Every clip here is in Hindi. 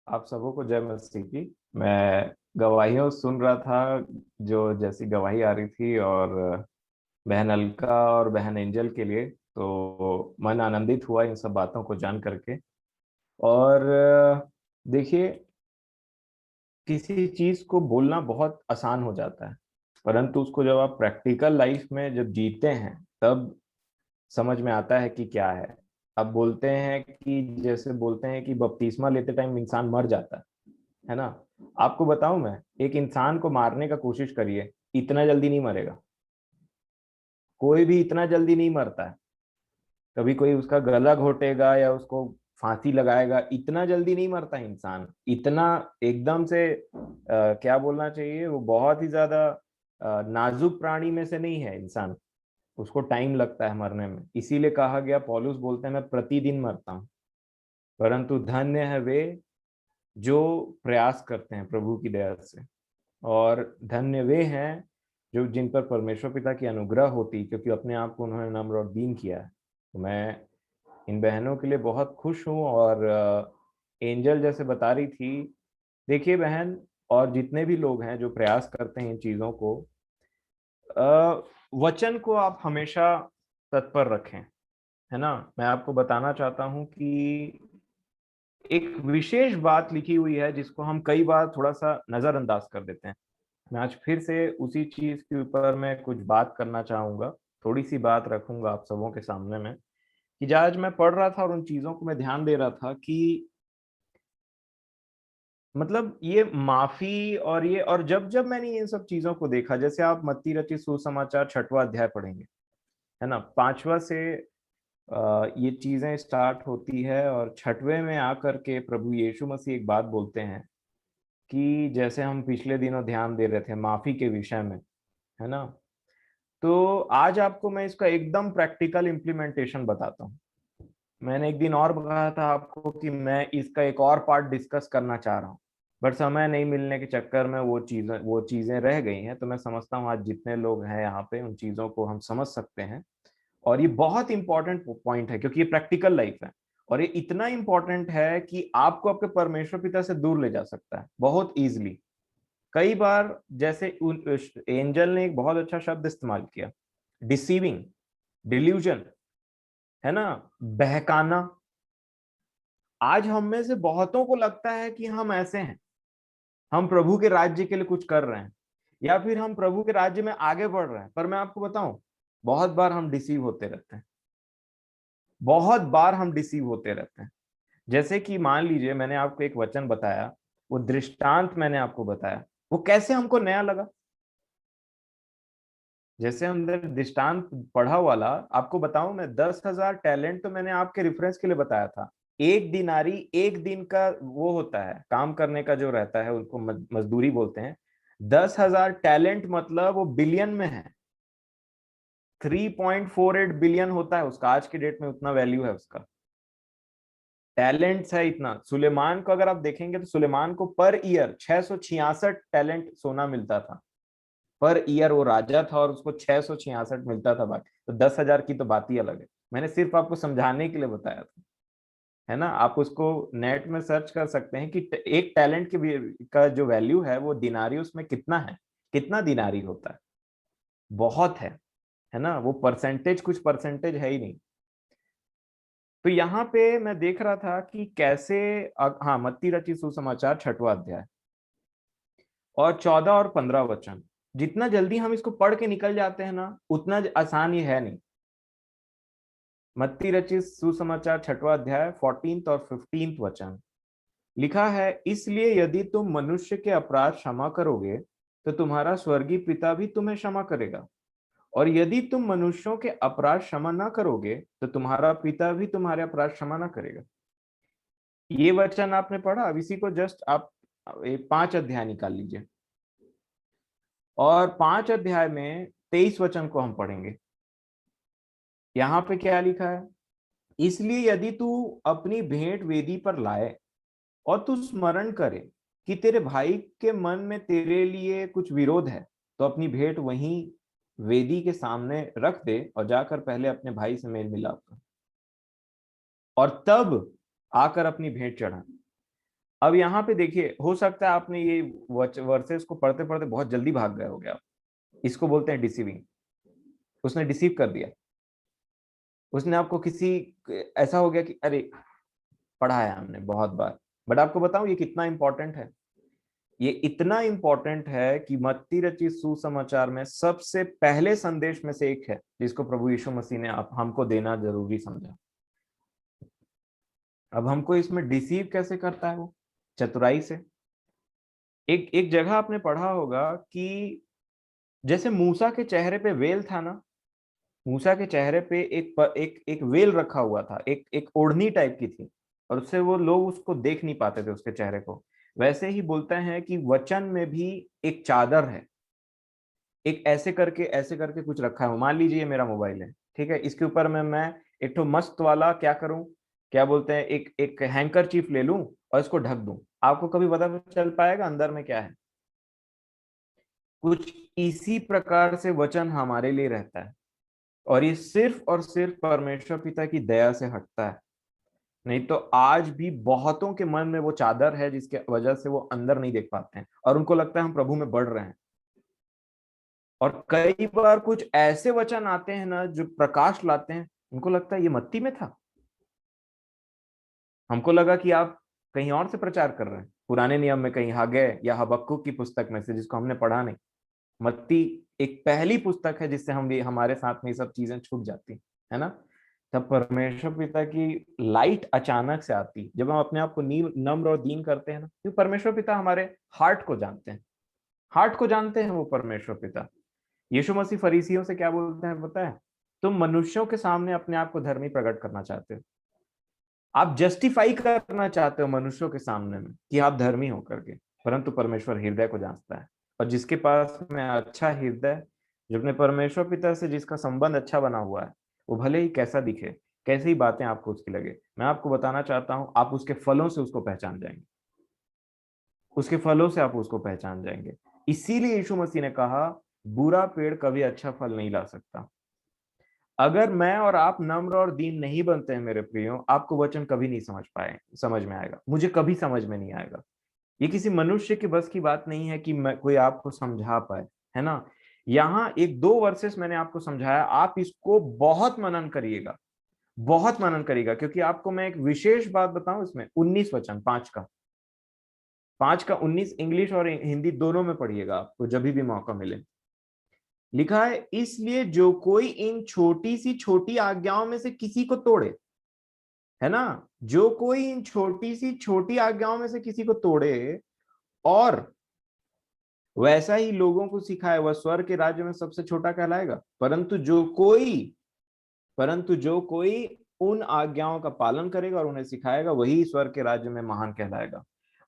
आप सबों को जय मसीह की। मैं गवाहियों सुन रहा था, जो जैसी गवाही आ रही थी, और बहन अलका और बहन एंजल के लिए तो मन आनंदित हुआ इन सब बातों को जान करके। और देखिए, किसी चीज को बोलना बहुत आसान हो जाता है, परंतु उसको जब आप प्रैक्टिकल लाइफ में जब जीते हैं तब समझ में आता है कि क्या है। अब बोलते हैं कि जैसे बोलते हैं कि बपतिस्मा लेते टाइम इंसान मर जाता है ना। आपको बताऊं, मैं एक इंसान को मारने का कोशिश करिए, इतना जल्दी नहीं मरेगा। कोई भी इतना जल्दी नहीं मरता है। कभी कोई उसका गला घोटेगा या उसको फांसी लगाएगा, इतना जल्दी नहीं मरता इंसान। इतना एकदम से क्या बोलना चाहिए, वो बहुत ही ज्यादा नाजुक प्राणी में से नहीं है इंसान। उसको टाइम लगता है मरने में। इसीलिए कहा गया, पौलुस बोलते हैं मैं प्रतिदिन मरता हूँ। परंतु धन्य है वे जो प्रयास करते हैं प्रभु की दया से। और धन्य वे हैं जो जिन पर परमेश्वर पिता की अनुग्रह होती, क्योंकि अपने आप को उन्होंने नम्र और दीन किया है। तो मैं इन बहनों के लिए बहुत खुश हूँ। और एंजल जैसे बता रही थी, देखिए बहन, और जितने भी लोग हैं जो प्रयास करते हैं इन चीजों को, वचन को आप हमेशा तत्पर रखें, है ना। मैं आपको बताना चाहता हूँ कि एक विशेष बात लिखी हुई है जिसको हम कई बार थोड़ा सा नजरअंदाज कर देते हैं। मैं आज फिर से उसी चीज के ऊपर मैं कुछ बात करना चाहूंगा। थोड़ी सी बात रखूंगा आप सबों के सामने में, कि आज मैं पढ़ रहा था और उन चीजों को मैं ध्यान दे रहा था कि मतलब ये माफी और ये, और जब जब मैंने इन सब चीजों को देखा, जैसे आप मत्ती रचित सुसमाचार 6वां अध्याय पढ़ेंगे, है ना, 5वां से ये चीजें स्टार्ट होती है। और 6वें में आकर के प्रभु यीशु मसीह एक बात बोलते हैं कि जैसे हम पिछले दिनों ध्यान दे रहे थे माफी के विषय में, है ना। तो आज आपको मैं इसका एकदम प्रैक्टिकल इम्प्लीमेंटेशन बताता हूँ। मैंने एक दिन और कहा था आपको कि मैं इसका एक और पार्ट डिस्कस करना चाह रहा हूँ, बट समय नहीं मिलने के चक्कर में वो चीजें रह गई हैं। तो मैं समझता हूँ आज जितने लोग हैं यहाँ पे उन चीजों को हम समझ सकते हैं। और ये बहुत इंपॉर्टेंट पॉइंट है, क्योंकि ये प्रैक्टिकल लाइफ है। और ये इतना इंपॉर्टेंट है कि आपको आपके परमेश्वर पिता से दूर ले जा सकता है बहुत इजीली। कई बार जैसे एंजल ने एक बहुत अच्छा शब्द इस्तेमाल किया, डिसीविंग, डिल्यूजन, है ना, बहकाना। आज हम में से बहुतों को लगता है कि हम ऐसे हैं, हम प्रभु के राज्य के लिए कुछ कर रहे हैं, या फिर हम प्रभु के राज्य में आगे बढ़ रहे हैं। पर मैं आपको बताऊं, बहुत बार हम डिसीव होते रहते हैं। बहुत बार हम डिसीव होते रहते हैं। जैसे कि मान लीजिए, मैंने आपको एक वचन बताया, वो दृष्टांत मैंने आपको बताया, वो कैसे हमको नया लगा। जैसे हमने दृष्टांत पढ़ा वाला, आपको बताऊं, मैं 10,000 टैलेंट तो मैंने आपके रेफरेंस के लिए बताया था। एक दिनारी, एक दिन का वो होता है काम करने का जो रहता है, उनको मजदूरी बोलते हैं। 10,000 टैलेंट मतलब वो बिलियन में है। 3.48 बिलियन होता है उसका, आज के डेट में उतना वैल्यू है उसका। टैलेंट्स है इतना। सुलेमान को अगर आप देखेंगे तो सुलेमान को पर ईयर 666 टैलेंट सोना मिलता था। पर ईयर वो राजा था और उसको 666 मिलता था। बाकी तो 10,000 की तो बात ही अलग है। मैंने सिर्फ आपको समझाने के लिए बताया था, है ना। आप उसको नेट में सर्च कर सकते हैं कि एक टैलेंट का जो वैल्यू है वो दिनारियों में कितना है, कितना दिनारी होता है। बहुत है ना। वो परसेंटेज कुछ परसेंटेज है ही नहीं। तो यहाँ पे मैं देख रहा था कि कैसे हाँ, मत्ती रचित सुसमाचार 6वां अध्याय और 14 और 15 वचन, जितना जल्दी हम इसको पढ़ के निकल जाते हैं ना, उतना आसान ये है नहीं। मत्ती रचित सुसमाचार 6वां अध्याय 14 और 15 वचन लिखा है, इसलिए यदि तुम मनुष्य के अपराध क्षमा करोगे तो तुम्हारा स्वर्गीय पिता भी तुम्हें क्षमा करेगा। और यदि तुम मनुष्यों के अपराध क्षमा ना करोगे तो तुम्हारा पिता भी तुम्हारे अपराध क्षमा ना करेगा। ये वचन आपने पढ़ा। अब इसी को जस्ट आप 5 अध्याय निकाल लीजिए, और 5 अध्याय में 23 वचन को हम पढ़ेंगे। यहाँ पे क्या लिखा है, इसलिए यदि तू अपनी भेंट वेदी पर लाए और तू स्मरण करे कि तेरे भाई के मन में तेरे लिए कुछ विरोध है, तो अपनी भेंट वहीं वेदी के सामने रख दे और जाकर पहले अपने भाई से मेल मिलाप कर, और तब आकर अपनी भेंट चढ़ा। अब यहाँ पे देखिए, हो सकता है आपने ये वर्सेस को पढ़ते पढ़ते बहुत जल्दी भाग गए हो गया। इसको बोलते हैं डिसीविंग। उसने डिसीव कर दिया, उसने आपको किसी, ऐसा हो गया कि अरे पढ़ा है हमने बहुत बार। बट आपको बताऊं ये कितना इंपॉर्टेंट है। ये इतना इंपॉर्टेंट है कि मत्ती रचित सुसमाचार में सबसे पहले संदेश में से एक है जिसको प्रभु यीशु मसीह ने आप हमको देना जरूरी समझा। अब हमको इसमें डिसीव कैसे करता है वो? चतुराई से। एक एक जगह आपने पढ़ा होगा कि जैसे मूसा के चेहरे पे वेल था ना, मूसा के चेहरे पे एक वेल रखा हुआ था, एक एक ओढ़नी टाइप की थी, और उससे वो लोग उसको देख नहीं पाते थे उसके चेहरे को। वैसे ही बोलते हैं कि वचन में भी एक चादर है, एक ऐसे करके कुछ रखा है। मान लीजिए ये मेरा मोबाइल है, ठीक है, इसके ऊपर में मैं एक तो मस्त वाला क्या करूं, क्या बोलते हैं, एक एक हैंकर चीफ ले लूं और इसको ढक दूं। आपको कभी पता चल पाएगा अंदर में क्या है? कुछ इसी प्रकार से वचन हमारे लिए रहता है, और ये सिर्फ और सिर्फ परमेश्वर पिता की दया से हटता है। नहीं तो आज भी बहुतों के मन में वो चादर है जिसके वजह से वो अंदर नहीं देख पाते हैं, और उनको लगता है हम प्रभु में बढ़ रहे हैं। और कई बार कुछ ऐसे वचन आते हैं ना जो प्रकाश लाते हैं, उनको लगता है ये मत्ती में था, हमको लगा कि आप कहीं और से प्रचार कर रहे हैं, पुराने नियम में कहीं हागे या हबक्कुक की पुस्तक में से जिसको हमने पढ़ा नहीं। मत्ती एक पहली पुस्तक है जिससे हम भी, हमारे साथ में ये सब चीजें छूट जाती है ना। तब परमेश्वर पिता की लाइट अचानक से आती जब हम अपने आप को नम्र और दीन करते हैं ना, क्योंकि परमेश्वर पिता हमारे हार्ट को जानते हैं, हार्ट को जानते हैं वो परमेश्वर पिता। यीशु मसीह फरीसियों से क्या बोलते हैं पता है? तुम मनुष्यों के सामने अपने आप को धर्मी प्रकट करना चाहते हो, आप जस्टिफाई करना चाहते हो मनुष्यों के सामने में कि आप धर्मी हो करके, परंतु परमेश्वर हृदय को जांचता है। और जिसके पास में अच्छा हृदय, जो अपने परमेश्वर पिता से जिसका संबंध अच्छा बना हुआ है, वो भले ही कैसा दिखे, कैसी ही बातें आपको उसकी लगे, मैं आपको बताना चाहता हूं आप उसके फलों से उसको पहचान जाएंगे, उसके फलों से आप उसको पहचान जाएंगे। इसीलिए यीशु मसीह ने कहा बुरा पेड़ कभी अच्छा फल नहीं ला सकता। अगर मैं और आप नम्र और दीन नहीं बनते हैं मेरे प्रियो, आपको वचन कभी नहीं समझ में आएगा, मुझे कभी समझ में नहीं आएगा। ये किसी मनुष्य के बस की बात नहीं है कि मैं कोई आपको समझा पाए, है ना। यहाँ एक दो वर्सेस मैंने आपको समझाया, आप इसको बहुत मनन करिएगा, बहुत मनन करिएगा, क्योंकि आपको मैं एक विशेष बात बताऊं, इसमें 19 वचन, 5 का 19 इंग्लिश और हिंदी दोनों में पढ़िएगा आपको जब भी मौका मिले। लिखा है इसलिए जो कोई इन छोटी सी छोटी आज्ञाओं में से किसी को तोड़े, है ना, जो कोई इन छोटी सी छोटी आज्ञाओं में से किसी को तोड़े और वैसा ही लोगों को सिखाए, वह स्वर्ग के राज्य में सबसे छोटा कहलाएगा। परंतु जो कोई उन आज्ञाओं का पालन करेगा और उन्हें सिखाएगा, वही स्वर्ग के राज्य में महान कहलाएगा।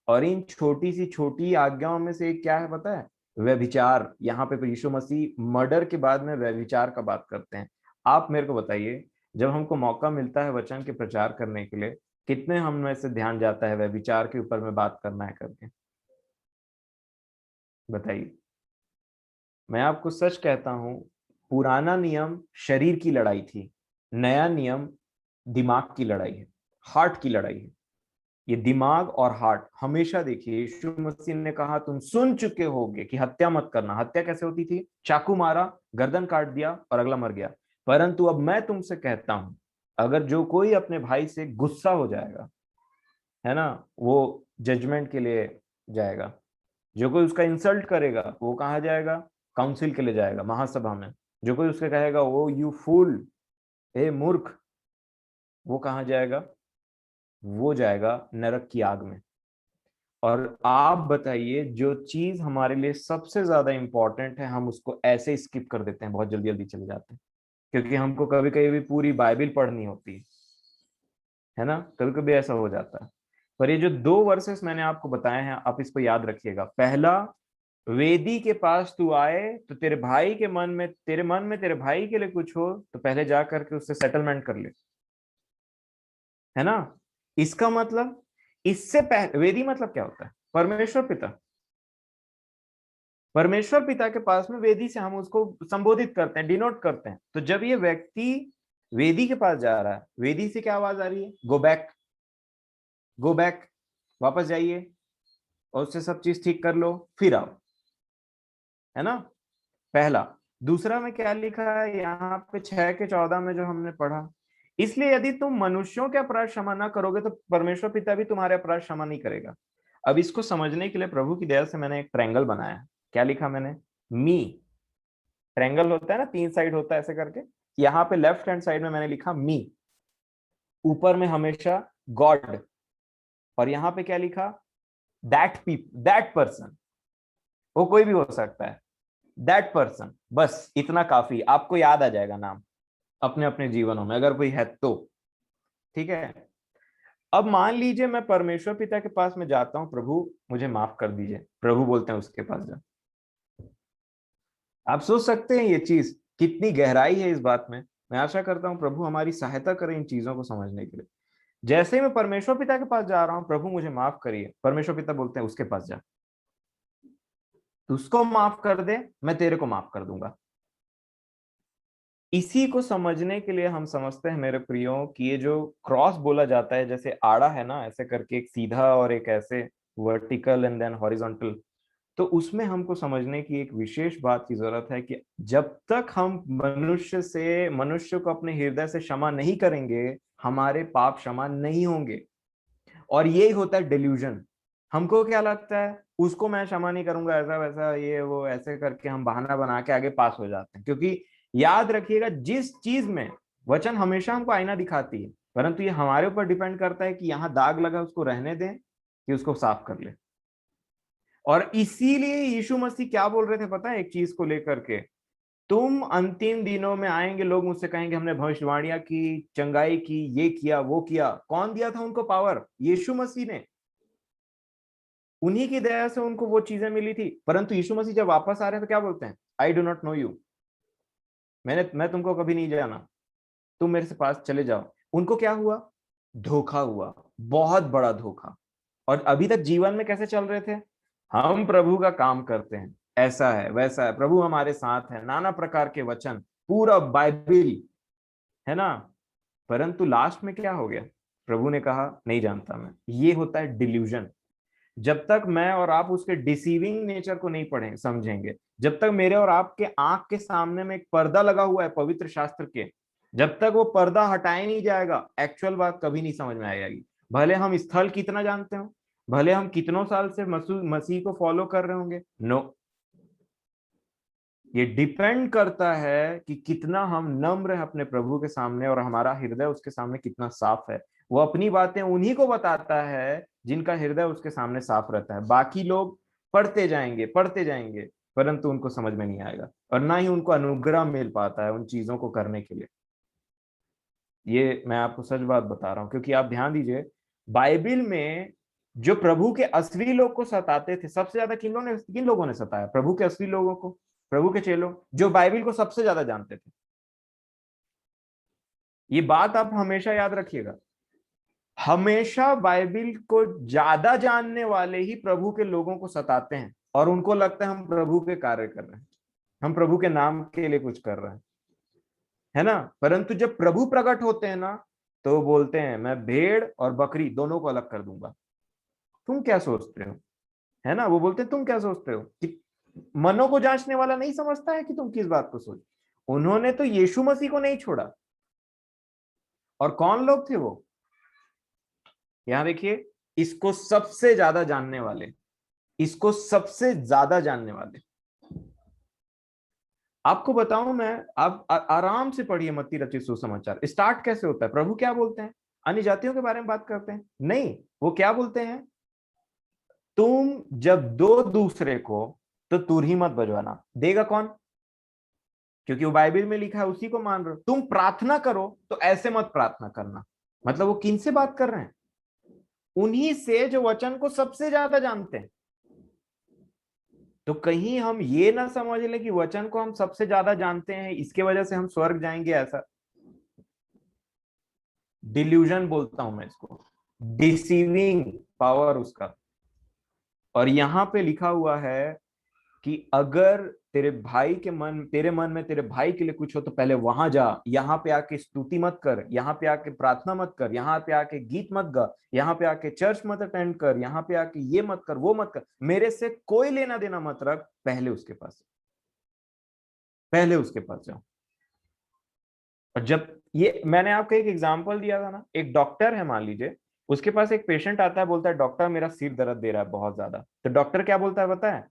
और इन छोटी सी छोटी आज्ञाओं में से एक क्या है पता है? व्यभिचार। यहाँ पे यीशु मसीह मर्डर के बाद में व्यभिचार का बात करते हैं। आप मेरे को बताइए, जब हमको मौका मिलता है वचन के प्रचार करने के लिए, कितने हम में से ध्यान जाता है व्यभिचार के ऊपर में बात करना है करके? बताइए। मैं आपको सच कहता हूं, पुराना नियम शरीर की लड़ाई थी, नया नियम दिमाग की लड़ाई है, हार्ट की लड़ाई है। ये दिमाग और हार्ट, हमेशा देखिए यीशु मसीह ने कहा तुम सुन चुके होगे कि हत्या मत करना। हत्या कैसे होती थी? चाकू मारा, गर्दन काट दिया और अगला मर गया। परंतु अब मैं तुमसे कहता हूं, अगर जो कोई अपने भाई से गुस्सा हो जाएगा, है ना, वो जजमेंट के लिए जाएगा। जो कोई उसका इंसल्ट करेगा वो कहाँ जाएगा? काउंसिल के लिए जाएगा, महासभा में। जो कोई उसके कहेगा वो यू फूल, ए मूर्ख, वो कहाँ जाएगा? वो जाएगा नरक की आग में। और आप बताइए, जो चीज हमारे लिए सबसे ज्यादा इंपॉर्टेंट है, हम उसको ऐसे स्किप कर देते हैं, बहुत जल्दी जल्दी चले जाते हैं, क्योंकि हमको कभी कभी भी पूरी बाइबल पढ़नी होती है ना, कभी कभी ऐसा हो जाता है। पर ये जो दो वर्सेस मैंने आपको बताए हैं, आप इसको याद रखिएगा। पहला, वेदी के पास तू आए तो तेरे भाई के मन में, तेरे मन में तेरे भाई के लिए कुछ हो तो पहले जा करके उससे सेटलमेंट कर ले, है ना। इसका मतलब, इससे पहले, वेदी मतलब क्या होता है? परमेश्वर पिता। परमेश्वर पिता के पास में वेदी से हम उसको संबोधित करते हैं, डिनोट करते हैं। तो जब ये व्यक्ति वेदी के पास जा रहा है, वेदी से क्या आवाज आ रही है? Go back, go back. वापस जाइए और उससे सब चीज ठीक कर लो, फिर आओ, है ना। पहला। दूसरा में क्या लिखा है यहाँ पे 6 के 14 में जो हमने पढ़ा, इसलिए यदि तुम मनुष्यों के अपराध क्षमा ना करोगे तो परमेश्वर पिता भी तुम्हारे अपराध क्षमा नहीं करेगा। अब इसको समझने के लिए प्रभु की दया से मैंने एक ट्रायंगल बनाया। क्या लिखा मैंने? मी। ट्रायंगल होता है ना, 3 साइड होता है ऐसे करके। यहाँ पे लेफ्ट हैंड साइड में मैंने लिखा मी, ऊपर में हमेशा गॉड, और यहाँ पे क्या लिखा? That person. वो कोई भी हो सकता है, दैट पर्सन। बस इतना काफी, आपको याद आ जाएगा नाम अपने अपने जीवनों में अगर कोई है तो। ठीक है। अब मान लीजिए मैं परमेश्वर पिता के पास में जाता हूं, प्रभु मुझे माफ कर दीजिए, प्रभु बोलते हैं उसके पास जा। आप सोच सकते हैं ये चीज कितनी गहराई है इस बात में। मैं आशा करता हूं प्रभु हमारी सहायता करें इन चीजों को समझने के लिए। जैसे ही मैं परमेश्वर पिता के पास जा रहा हूं, प्रभु मुझे माफ करिए, परमेश्वर पिता बोलते हैं उसके पास जा, तू उसको माफ कर दे, मैं तेरे को माफ कर दूंगा। इसी को समझने के लिए हम समझते हैं मेरे प्रियो कि ये जो क्रॉस बोला जाता है, जैसे आड़ा है ना ऐसे करके, एक सीधा और एक ऐसे वर्टिकल एंड देन हॉरिजॉन्टल, तो उसमें हमको समझने की एक विशेष बात की जरूरत है कि जब तक हम मनुष्य को अपने हृदय से क्षमा नहीं करेंगे, हमारे पाप क्षमा नहीं होंगे। और यही होता है डिल्यूजन। हमको क्या लगता है, उसको मैं क्षमा नहीं करूंगा, ऐसा वैसा ये वो ऐसे करके हम बहाना बना के आगे पास हो जाते हैं। क्योंकि याद रखिएगा, जिस चीज में वचन हमेशा हमको आईना दिखाती है, परंतु ये हमारे ऊपर डिपेंड करता है कि यहाँ दाग लगा उसको रहने दें कि उसको साफ कर ले। और इसीलिए यीशु मसीह क्या बोल रहे थे पता है, एक चीज को लेकर के, तुम अंतिम दिनों में आएंगे, लोग मुझसे कहेंगे हमने भविष्यवाणियां की, चंगाई की, ये किया वो किया। कौन दिया था उनको पावर? यीशु मसीह ने। उन्हीं की दया से उनको वो चीजें मिली थी। परंतु यीशु मसीह जब वापस आ रहे हैं तो क्या बोलते हैं? I do not know you, मैं तुमको कभी नहीं जाना, तुम मेरे से पास चले जाओ। उनको क्या हुआ? धोखा हुआ, बहुत बड़ा धोखा। और अभी तक जीवन में कैसे चल रहे थे? हम प्रभु का काम करते हैं, ऐसा है वैसा है, प्रभु हमारे साथ है, नाना प्रकार के वचन, पूरा बाइबिल, है ना। परंतु लास्ट में क्या हो गया? प्रभु ने कहा नहीं जानता मैं। ये होता है डिल्यूजन। जब तक मैं और आप उसके डिसीविंग नेचर को नहीं पढ़ें समझेंगे, जब तक मेरे और आपके आंख के सामने में एक पर्दा लगा हुआ है पवित्र शास्त्र के, जब तक वो पर्दा हटाया नहीं जाएगा, एक्चुअल बात कभी नहीं समझ में आएगी। भले हम स्थल कितना जानते हो, भले हम कितनों साल से मसीह को फॉलो कर रहे होंगे, नो। ये डिपेंड करता है कि कितना हम नम्र है अपने प्रभु के सामने, और हमारा हृदय उसके सामने कितना साफ है। वो अपनी बातें उन्हीं को बताता है जिनका हृदय उसके सामने साफ रहता है। बाकी लोग पढ़ते जाएंगे, परंतु उनको समझ में नहीं आएगा, और ना ही उनको अनुग्रह मिल पाता है उन चीजों को करने के लिए। ये मैं आपको सच बात बता रहा हूं, क्योंकि आप ध्यान दीजिए, बाइबिल में जो प्रभु के असली लोग को सताते थे, सबसे ज्यादा किन लोगों ने सताया प्रभु के असली लोगों को? प्रभु के चेलों, जो बाइबिल को सबसे ज्यादा जानते थे। ये बात आप हमेशा याद रखिएगा, हमेशा बाइबिल को ज्यादा जानने वाले ही प्रभु के लोगों को सताते हैं, और उनको लगता है हम प्रभु के कार्य कर रहे हैं, हम प्रभु के नाम के लिए कुछ कर रहे हैं, है ना। परंतु जब प्रभु प्रकट होते हैं ना, तो वो बोलते हैं मैं भेड़ और बकरी दोनों को अलग कर दूंगा। तुम क्या सोचते हो, है ना। वो बोलते हैं तुम क्या सोचते हो, कि मनों को जांचने वाला नहीं समझता है कि तुम किस बात को सोच। उन्होंने तो यीशु मसीह को नहीं छोड़ा। और कौन लोग थे वो? यहां देखिए, इसको सबसे ज्यादा जानने वाले, इसको सबसे ज्यादा जानने वाले। आपको बताऊं मैं, आप आराम से पढ़िए मत्ती रचित सुसमाचार। स्टार्ट कैसे होता है? प्रभु क्या बोलते हैं? अन्य जातियों के बारे में बात करते हैं? नहीं, वो क्या बोलते हैं? तुम जब दो दूसरे को, तो तुर ही मत बजवाना। देगा कौन? क्योंकि वो बाइबल में लिखा है, उसी को मान रहे हो। तुम प्रार्थना करो तो ऐसे मत प्रार्थना करना। मतलब वो किन से बात कर रहे हैं? उन्हीं से जो वचन को सबसे ज्यादा जानते हैं। तो कहीं हम ये ना समझ लें कि वचन को हम सबसे ज्यादा जानते हैं, इसके वजह से हम स्वर्ग जाएंगे, ऐसा। डिल्यूजन बोलता हूं मैं इसको, डिसीविंग पावर उसका। और यहां पे लिखा हुआ है कि अगर तेरे मन में तेरे भाई के लिए कुछ हो तो पहले वहां जा, यहाँ पे आके स्तुति मत कर, यहाँ पे आके प्रार्थना मत कर, यहाँ पे आके गीत मत गा, यहाँ पे आके चर्च मत अटेंड कर, यहाँ पे आके ये मत कर वो मत कर, मेरे से कोई लेना देना मत रख, पहले उसके पास जाओ। और जब ये मैंने आपको एक एग्जांपल दिया था ना, एक डॉक्टर है मान लीजिए, उसके पास एक पेशेंट आता है, बोलता है डॉक्टर मेरा सिर दर्द दे रहा है बहुत ज्यादा, तो डॉक्टर क्या बोलता है पता है?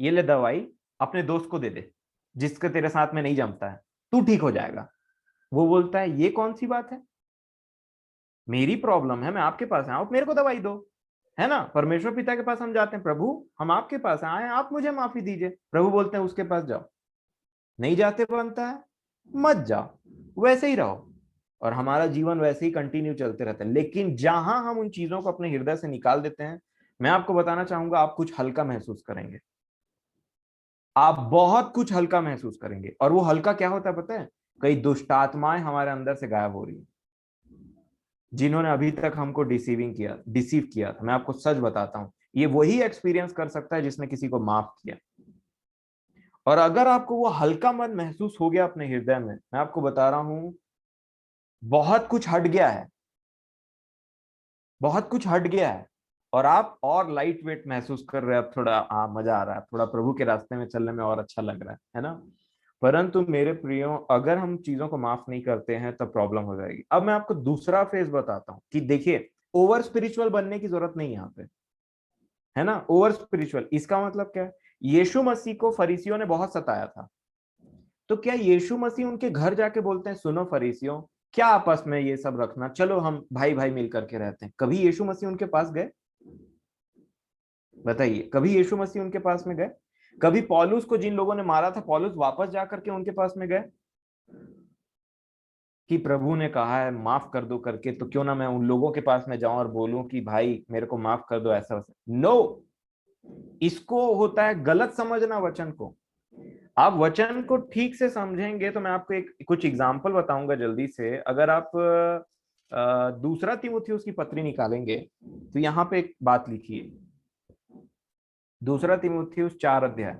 ये ले दवाई, अपने दोस्त को दे दे जिसके तेरे साथ में नहीं जमता है, तू ठीक हो जाएगा। वो बोलता है ये कौन सी बात है, मेरी प्रॉब्लम है, मैं आपके पास आया हूं, मेरे को दवाई दो, है ना? परमेश्वर पिता के पास हम जाते हैं, प्रभु हम आपके पास आए हैं, आप मुझे माफी दीजिए, प्रभु बोलते हैं उसके पास जाओ। नहीं जाते बनता है, मत जाओ, वैसे ही रहो, और हमारा जीवन वैसे ही कंटिन्यू चलते रहता है। लेकिन जहां हम उन चीजों को अपने हृदय से निकाल देते हैं, मैं आपको बताना चाहूंगा, आप कुछ हल्का महसूस करेंगे, आप बहुत कुछ हल्का महसूस करेंगे। और वो हल्का क्या होता है पता है? कई दुष्ट आत्माएं हमारे अंदर से गायब हो रही है, जिन्होंने अभी तक हमको डिसीव किया था। मैं आपको सच बताता हूं, ये वही एक्सपीरियंस कर सकता है जिसने किसी को माफ किया। और अगर आपको वो हल्का मन महसूस हो गया अपने हृदय में, मैं आपको बता रहा हूं, बहुत कुछ हट गया है, बहुत कुछ हट गया है, और आप और लाइट वेट महसूस कर रहे हैं। अब थोड़ा मजा आ रहा है, थोड़ा प्रभु के रास्ते में चलने में और अच्छा लग रहा है ना? परंतु मेरे प्रियो, अगर हम चीजों को माफ नहीं करते हैं तो प्रॉब्लम हो जाएगी। अब मैं आपको दूसरा फेज बताता हूं कि देखिए, ओवर स्पिरिचुअल बनने की जरूरत नहीं है यहाँ पे, है ना? ओवर स्पिरिचुअल इसका मतलब क्या है? यीशु मसीह को फरीसियों ने बहुत सताया था, तो क्या यीशु मसीह उनके घर जाके बोलते हैं सुनो फरीसियों, क्या आपस में ये सब रखना, चलो हम भाई भाई मिल करके रहते हैं? कभी यीशु मसीह उनके पास गए? बताइए, कभी यीशु मसीह उनके पास में गए? कभी पौलुस को जिन लोगों ने मारा था, पौलुस वापस जाकर के उनके पास में गए कि प्रभु ने कहा है माफ कर दो करके, तो क्यों ना मैं उन लोगों के पास में जाऊं और बोलूं कि भाई मेरे को माफ कर दो, ऐसा वैसा? नो, इसको होता है गलत समझना वचन को। आप वचन को ठीक से समझेंगे तो मैं आपको एक कुछ एग्जांपल बताऊंगा जल्दी से। अगर आप दूसरा तीमुथियुस की पत्री निकालेंगे तो यहाँ पे एक बात लिखी है, दूसरा तीमुथियुस 4 अध्याय।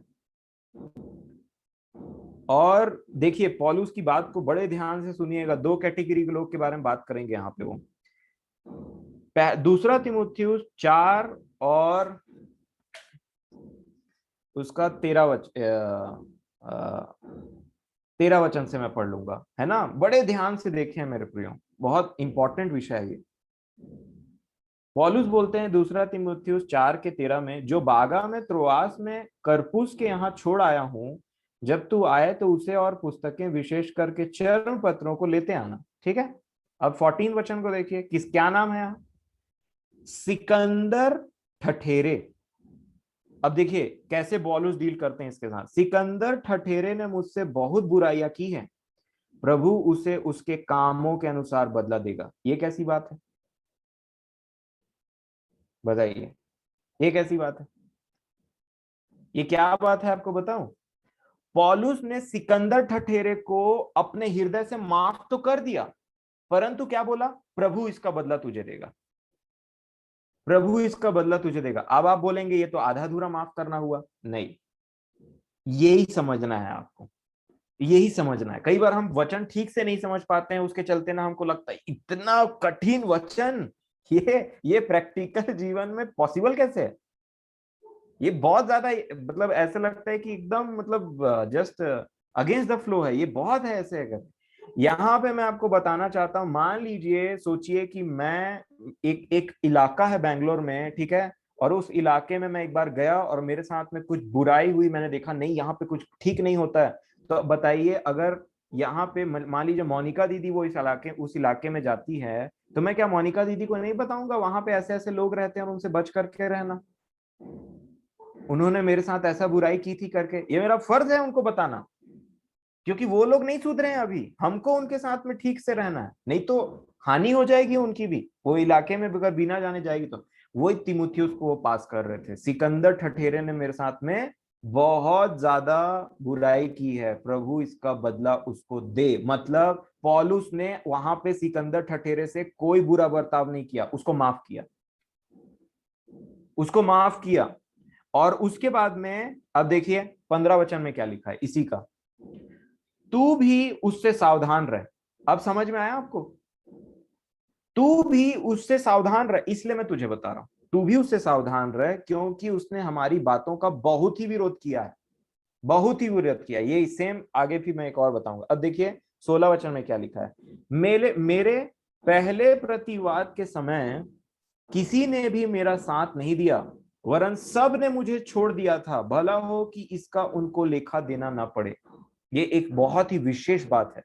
और देखिए, पौलुस की बात को बड़े ध्यान से सुनिएगा, दो कैटेगरी के लोग के बारे में बात करेंगे यहाँ पे। वो दूसरा तीमुथियुस 4 और उसका 13 वचन से मैं पढ़ लूंगा, है ना? बड़े ध्यान से देखें मेरे प्रियो, बहुत इंपॉर्टेंट विषय है ये। पौलुस बोलते हैं दूसरा तीमुथियुस 4 के 13 में, जो बागा में त्रोआस में करपुस के यहाँ छोड़ आया हूँ, जब तू आए तो उसे और पुस्तकें विशेष करके चरण पत्रों को लेते आना। ठीक है? अब 14 वचन को देखिए, किस क्या नाम है यहाँ? सिकंदर ठठेरे। अब देखिए कैसे पौलुस डील करते हैं इसके साथ। सिकंदर ठठेरे ने मुझसे बहुत बुराइयां की हैं, प्रभु उसे उसके कामों के अनुसार बदला देगा। ये कैसी बात है? बताइए, ये कैसी बात है? ये क्या बात है आपको बताऊं? पौलुस ने सिकंदर ठठेरे को अपने हृदय से माफ तो कर दिया, परंतु क्या बोला? प्रभु इसका बदला तुझे देगा, प्रभु इसका बदला तुझे देगा। अब आप बोलेंगे ये तो आधा अधूरा माफ करना हुआ। नहीं, यही समझना है आपको, यही समझना है। कई बार हम वचन ठीक से नहीं समझ पाते हैं, उसके चलते ना हमको लगता है इतना कठिन वचन, ये प्रैक्टिकल जीवन में पॉसिबल कैसे है? ये बहुत ज्यादा, मतलब ऐसा लगता है कि एकदम, मतलब जस्ट अगेंस्ट द फ्लो है, ये बहुत है ऐसे। अगर यहाँ पे मैं आपको बताना चाहता हूँ, मान लीजिए सोचिए कि मैं एक एक इलाका है बैंगलोर में, ठीक है? और उस इलाके में मैं एक बार गया और मेरे साथ में कुछ बुराई हुई, मैंने देखा नहीं यहाँ पे कुछ ठीक नहीं होता है। तो बताइए, अगर यहाँ पे मान लीजिए मोनिका दीदी वो उस इलाके में जाती है, तो मैं क्या मोनिका दीदी को नहीं बताऊंगा वहां पे ऐसे ऐसे लोग रहते हैं और उनसे बच करके रहना, उन्होंने मेरे साथ ऐसा बुराई की थी करके? ये मेरा फर्ज है उनको बताना, क्योंकि वो लोग नहीं सुधरे हैं अभी, हमको उनके साथ में ठीक से रहना है, नहीं तो हानि हो जाएगी उनकी भी, वो इलाके में अगर बिना जाने जाएगी तो। वो तीमुथियुस को वो पास कर रहे थे, सिकंदर ठठेरे ने मेरे साथ में बहुत ज्यादा बुराई की है, प्रभु इसका बदला उसको दे। मतलब पौलुस ने वहां पे सिकंदर ठठेरे से कोई बुरा बर्ताव नहीं किया, उसको माफ किया, उसको माफ किया। और उसके बाद में अब देखिए 15 वचन में क्या लिखा है इसी का, तू भी उससे सावधान रह। अब समझ में आया आपको? तू भी उससे सावधान रह, इसलिए मैं तुझे बता रहा हूं तू भी उससे सावधान रह, क्योंकि उसने हमारी बातों का बहुत ही विरोध किया है, बहुत ही विरोध किया। ये सेम आगे भी मैं एक और बताऊंगा। अब देखिए 16 वचन में क्या लिखा है, मेरे मेरे पहले प्रतिवाद के समय किसी ने भी मेरा साथ नहीं दिया, वरन सब ने मुझे छोड़ दिया था, भला हो कि इसका उनको लेखा देना ना पड़े। ये एक बहुत ही विशेष बात है।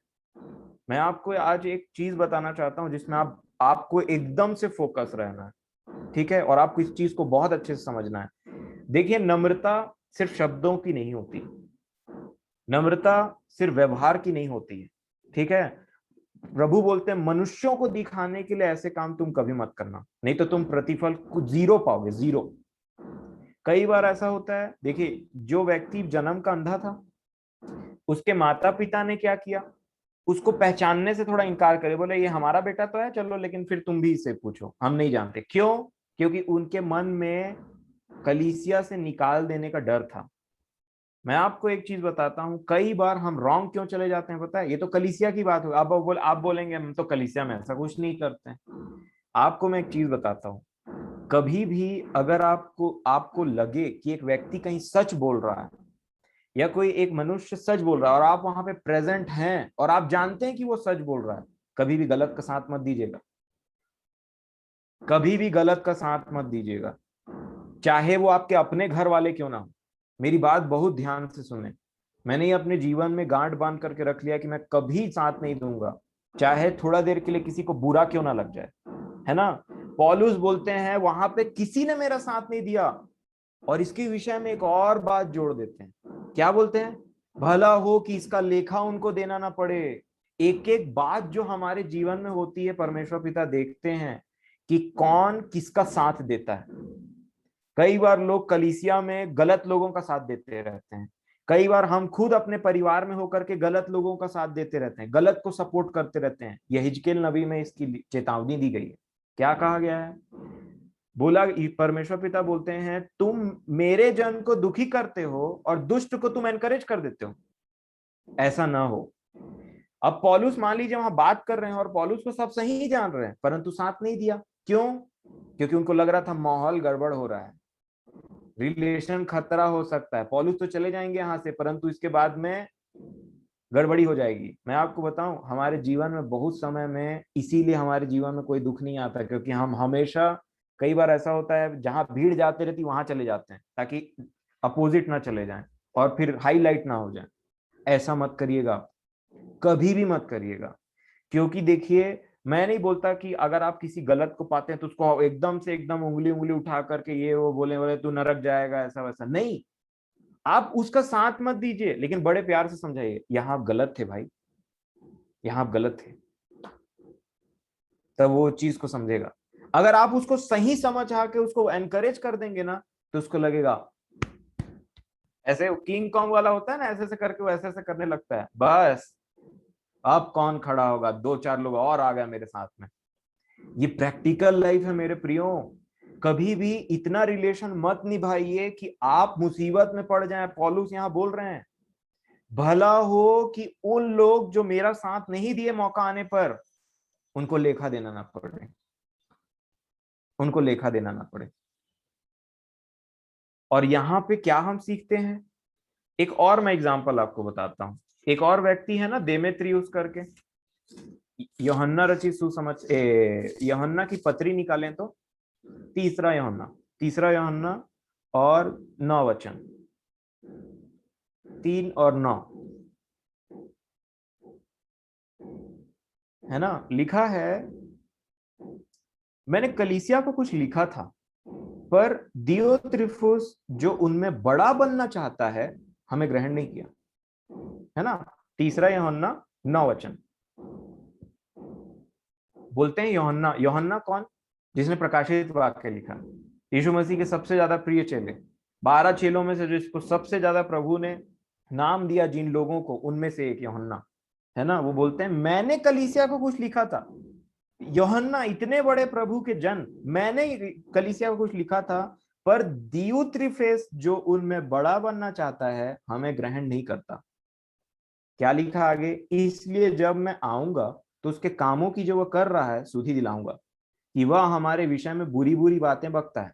मैं आपको आज एक चीज बताना चाहता हूं जिसमें आपको एकदम से फोकस रहना है, ठीक है, और आपको इस चीज को बहुत अच्छे से समझना है। देखिए नम्रता सिर्फ शब्दों की नहीं होती, नम्रता सिर्फ व्यवहार की नहीं होती है, ठीक है। प्रभु बोलते हैं मनुष्यों को दिखाने के लिए ऐसे काम तुम कभी मत करना, नहीं तो तुम प्रतिफल कुछ जीरो पाओगे, जीरो। कई बार ऐसा होता है, देखिए जो व्यक्ति जन्म का अंधा था, उसके माता पिता ने क्या किया, उसको पहचानने से थोड़ा इनकार करे, बोले ये हमारा बेटा तो है, चलो लेकिन फिर तुम भी इससे पूछो, हम नहीं जानते। क्यों? क्योंकि उनके मन में कलीसिया से निकाल देने का डर था। मैं आपको एक चीज बताता हूं, कई बार हम रॉन्ग क्यों चले जाते हैं पता है? ये तो कलीसिया की बात हो, आप बोलेंगे हम तो कलीसिया में ऐसा कुछ नहीं करते हैं। आपको मैं एक चीज बताता हूं, कभी भी अगर आपको आपको लगे कि एक व्यक्ति कहीं सच बोल रहा है या कोई एक मनुष्य सच बोल रहा है और आप वहां पे प्रेजेंट हैं और आप जानते हैं कि वो सच बोल रहा है, कभी भी गलत का साथ मत दीजिएगा, कभी भी गलत का साथ मत दीजिएगा, चाहे वो आपके अपने घर वाले क्यों ना हो। मेरी बात बहुत ध्यान से सुने, मैंने ये अपने जीवन में गांठ बांध करके रख लिया कि मैं कभी साथ नहीं दूंगा, चाहे थोड़ा देर के लिए किसी को बुरा क्यों ना लग जाए, है ना। पौलुस बोलते हैं वहां पे किसी ने मेरा साथ नहीं दिया, और इसके विषय में एक और बात जोड़ देते हैं, क्या बोलते हैं? भला हो कि इसका लेखा उनको देना ना पड़े। एक एक बात जो हमारे जीवन में होती है परमेश्वर पिता देखते हैं कि कौन किसका साथ देता है। कई बार लोग कलीसिया में गलत लोगों का साथ देते रहते हैं, कई बार हम खुद अपने परिवार में होकर के गलत लोगों का साथ देते रहते हैं, गलत को सपोर्ट करते रहते हैं। यहिजकेल नबी में इसकी चेतावनी दी गई है। क्या कहा गया है? बोला, परमेश्वर पिता बोलते हैं तुम मेरे जन को दुखी करते हो और दुष्ट को तुम एनकरेज कर देते हो, ऐसा ना हो। अब पौलुस मान लीजिए वहां बात कर रहे हैं और पौलुस को सब सही जान रहे हैं, परंतु साथ नहीं दिया। क्यों? क्योंकि उनको लग रहा था माहौल गड़बड़ हो रहा है, रिलेशन खतरा हो सकता है, पौलुस तो चले जाएंगे यहाँ से परंतु इसके बाद में गड़बड़ी हो जाएगी। मैं आपको बताऊं हमारे जीवन में बहुत समय में इसीलिए हमारे जीवन में कोई दुख नहीं आता, क्योंकि हम हमेशा, कई बार ऐसा होता है जहां भीड़ जाते रहती वहां चले जाते हैं ताकि अपोजिट ना चले जाएं और फिर हाईलाइट ना हो जाए। ऐसा मत करिएगा, कभी भी मत करिएगा। क्योंकि देखिए मैं नहीं बोलता कि अगर आप किसी गलत को पाते हैं तो उसको एकदम से एकदम उंगली उंगली उठा करके ये वो बोले बोले तू नरक जाएगा, ऐसा वैसा नहीं। आप उसका साथ मत दीजिए, लेकिन बड़े प्यार से समझाइए यहाँ आप गलत थे भाई, यहाँ आप गलत थे, तब वो चीज को समझेगा। अगर आप उसको सही समझ आके उसको एनकरेज कर देंगे ना, तो उसको लगेगा ऐसे किंग कॉन्ग वाला होता है ना, ऐसे ऐसे करके वो ऐसे ऐसे करने लगता है, बस अब कौन खड़ा होगा, दो चार लोग और आ गए मेरे साथ में। ये प्रैक्टिकल लाइफ है मेरे प्रियो। कभी भी इतना रिलेशन मत निभाइए कि आप मुसीबत में पड़ जाएं। पौलुस यहाँ बोल रहे हैं भला हो कि उन लोग जो मेरा साथ नहीं दिए मौका आने पर, उनको लेखा देना ना पड़े, उनको लेखा देना ना पड़े। और यहाँ पे क्या हम सीखते हैं, एक और मैं एग्जांपल आपको बताता हूं। एक और व्यक्ति है ना देमेत्रियुस करके, यूहन्ना रचित यूहन्ना की पत्री निकालें तो तीसरा यूहन्ना और 9 वचन, 3 और 9 है ना, लिखा है मैंने कलीसिया को कुछ लिखा था, पर दियोत्रिफुस जो उनमें बड़ा बनना चाहता है हमें ग्रहण नहीं किया, है ना। तीसरा यूहन्ना 9 वचन बोलते हैं यूहन्ना, यूहन्ना कौन? जिसने प्रकाशित वाक्य लिखा, यीशु मसीह के सबसे ज्यादा प्रिय चेले, 12 चेलों में से जिसको सबसे ज्यादा प्रभु ने नाम दिया जिन लोगों को, उनमें से एक यूहन्ना, है ना। वो बोलते हैं मैंने कलीसिया को कुछ लिखा था। यूहन्ना इतने बड़े प्रभु के जन, मैंने कलीसिया को कुछ लिखा था, पर दियुत्रिफेस जो उनमें बड़ा बनना चाहता है हमें ग्रहण नहीं करता। क्या लिखा आगे, इसलिए जब मैं आऊंगा तो उसके कामों की जो वह कर रहा है सुधि दिलाऊंगा कि वह हमारे विषय में बुरी बुरी बातें बकता है,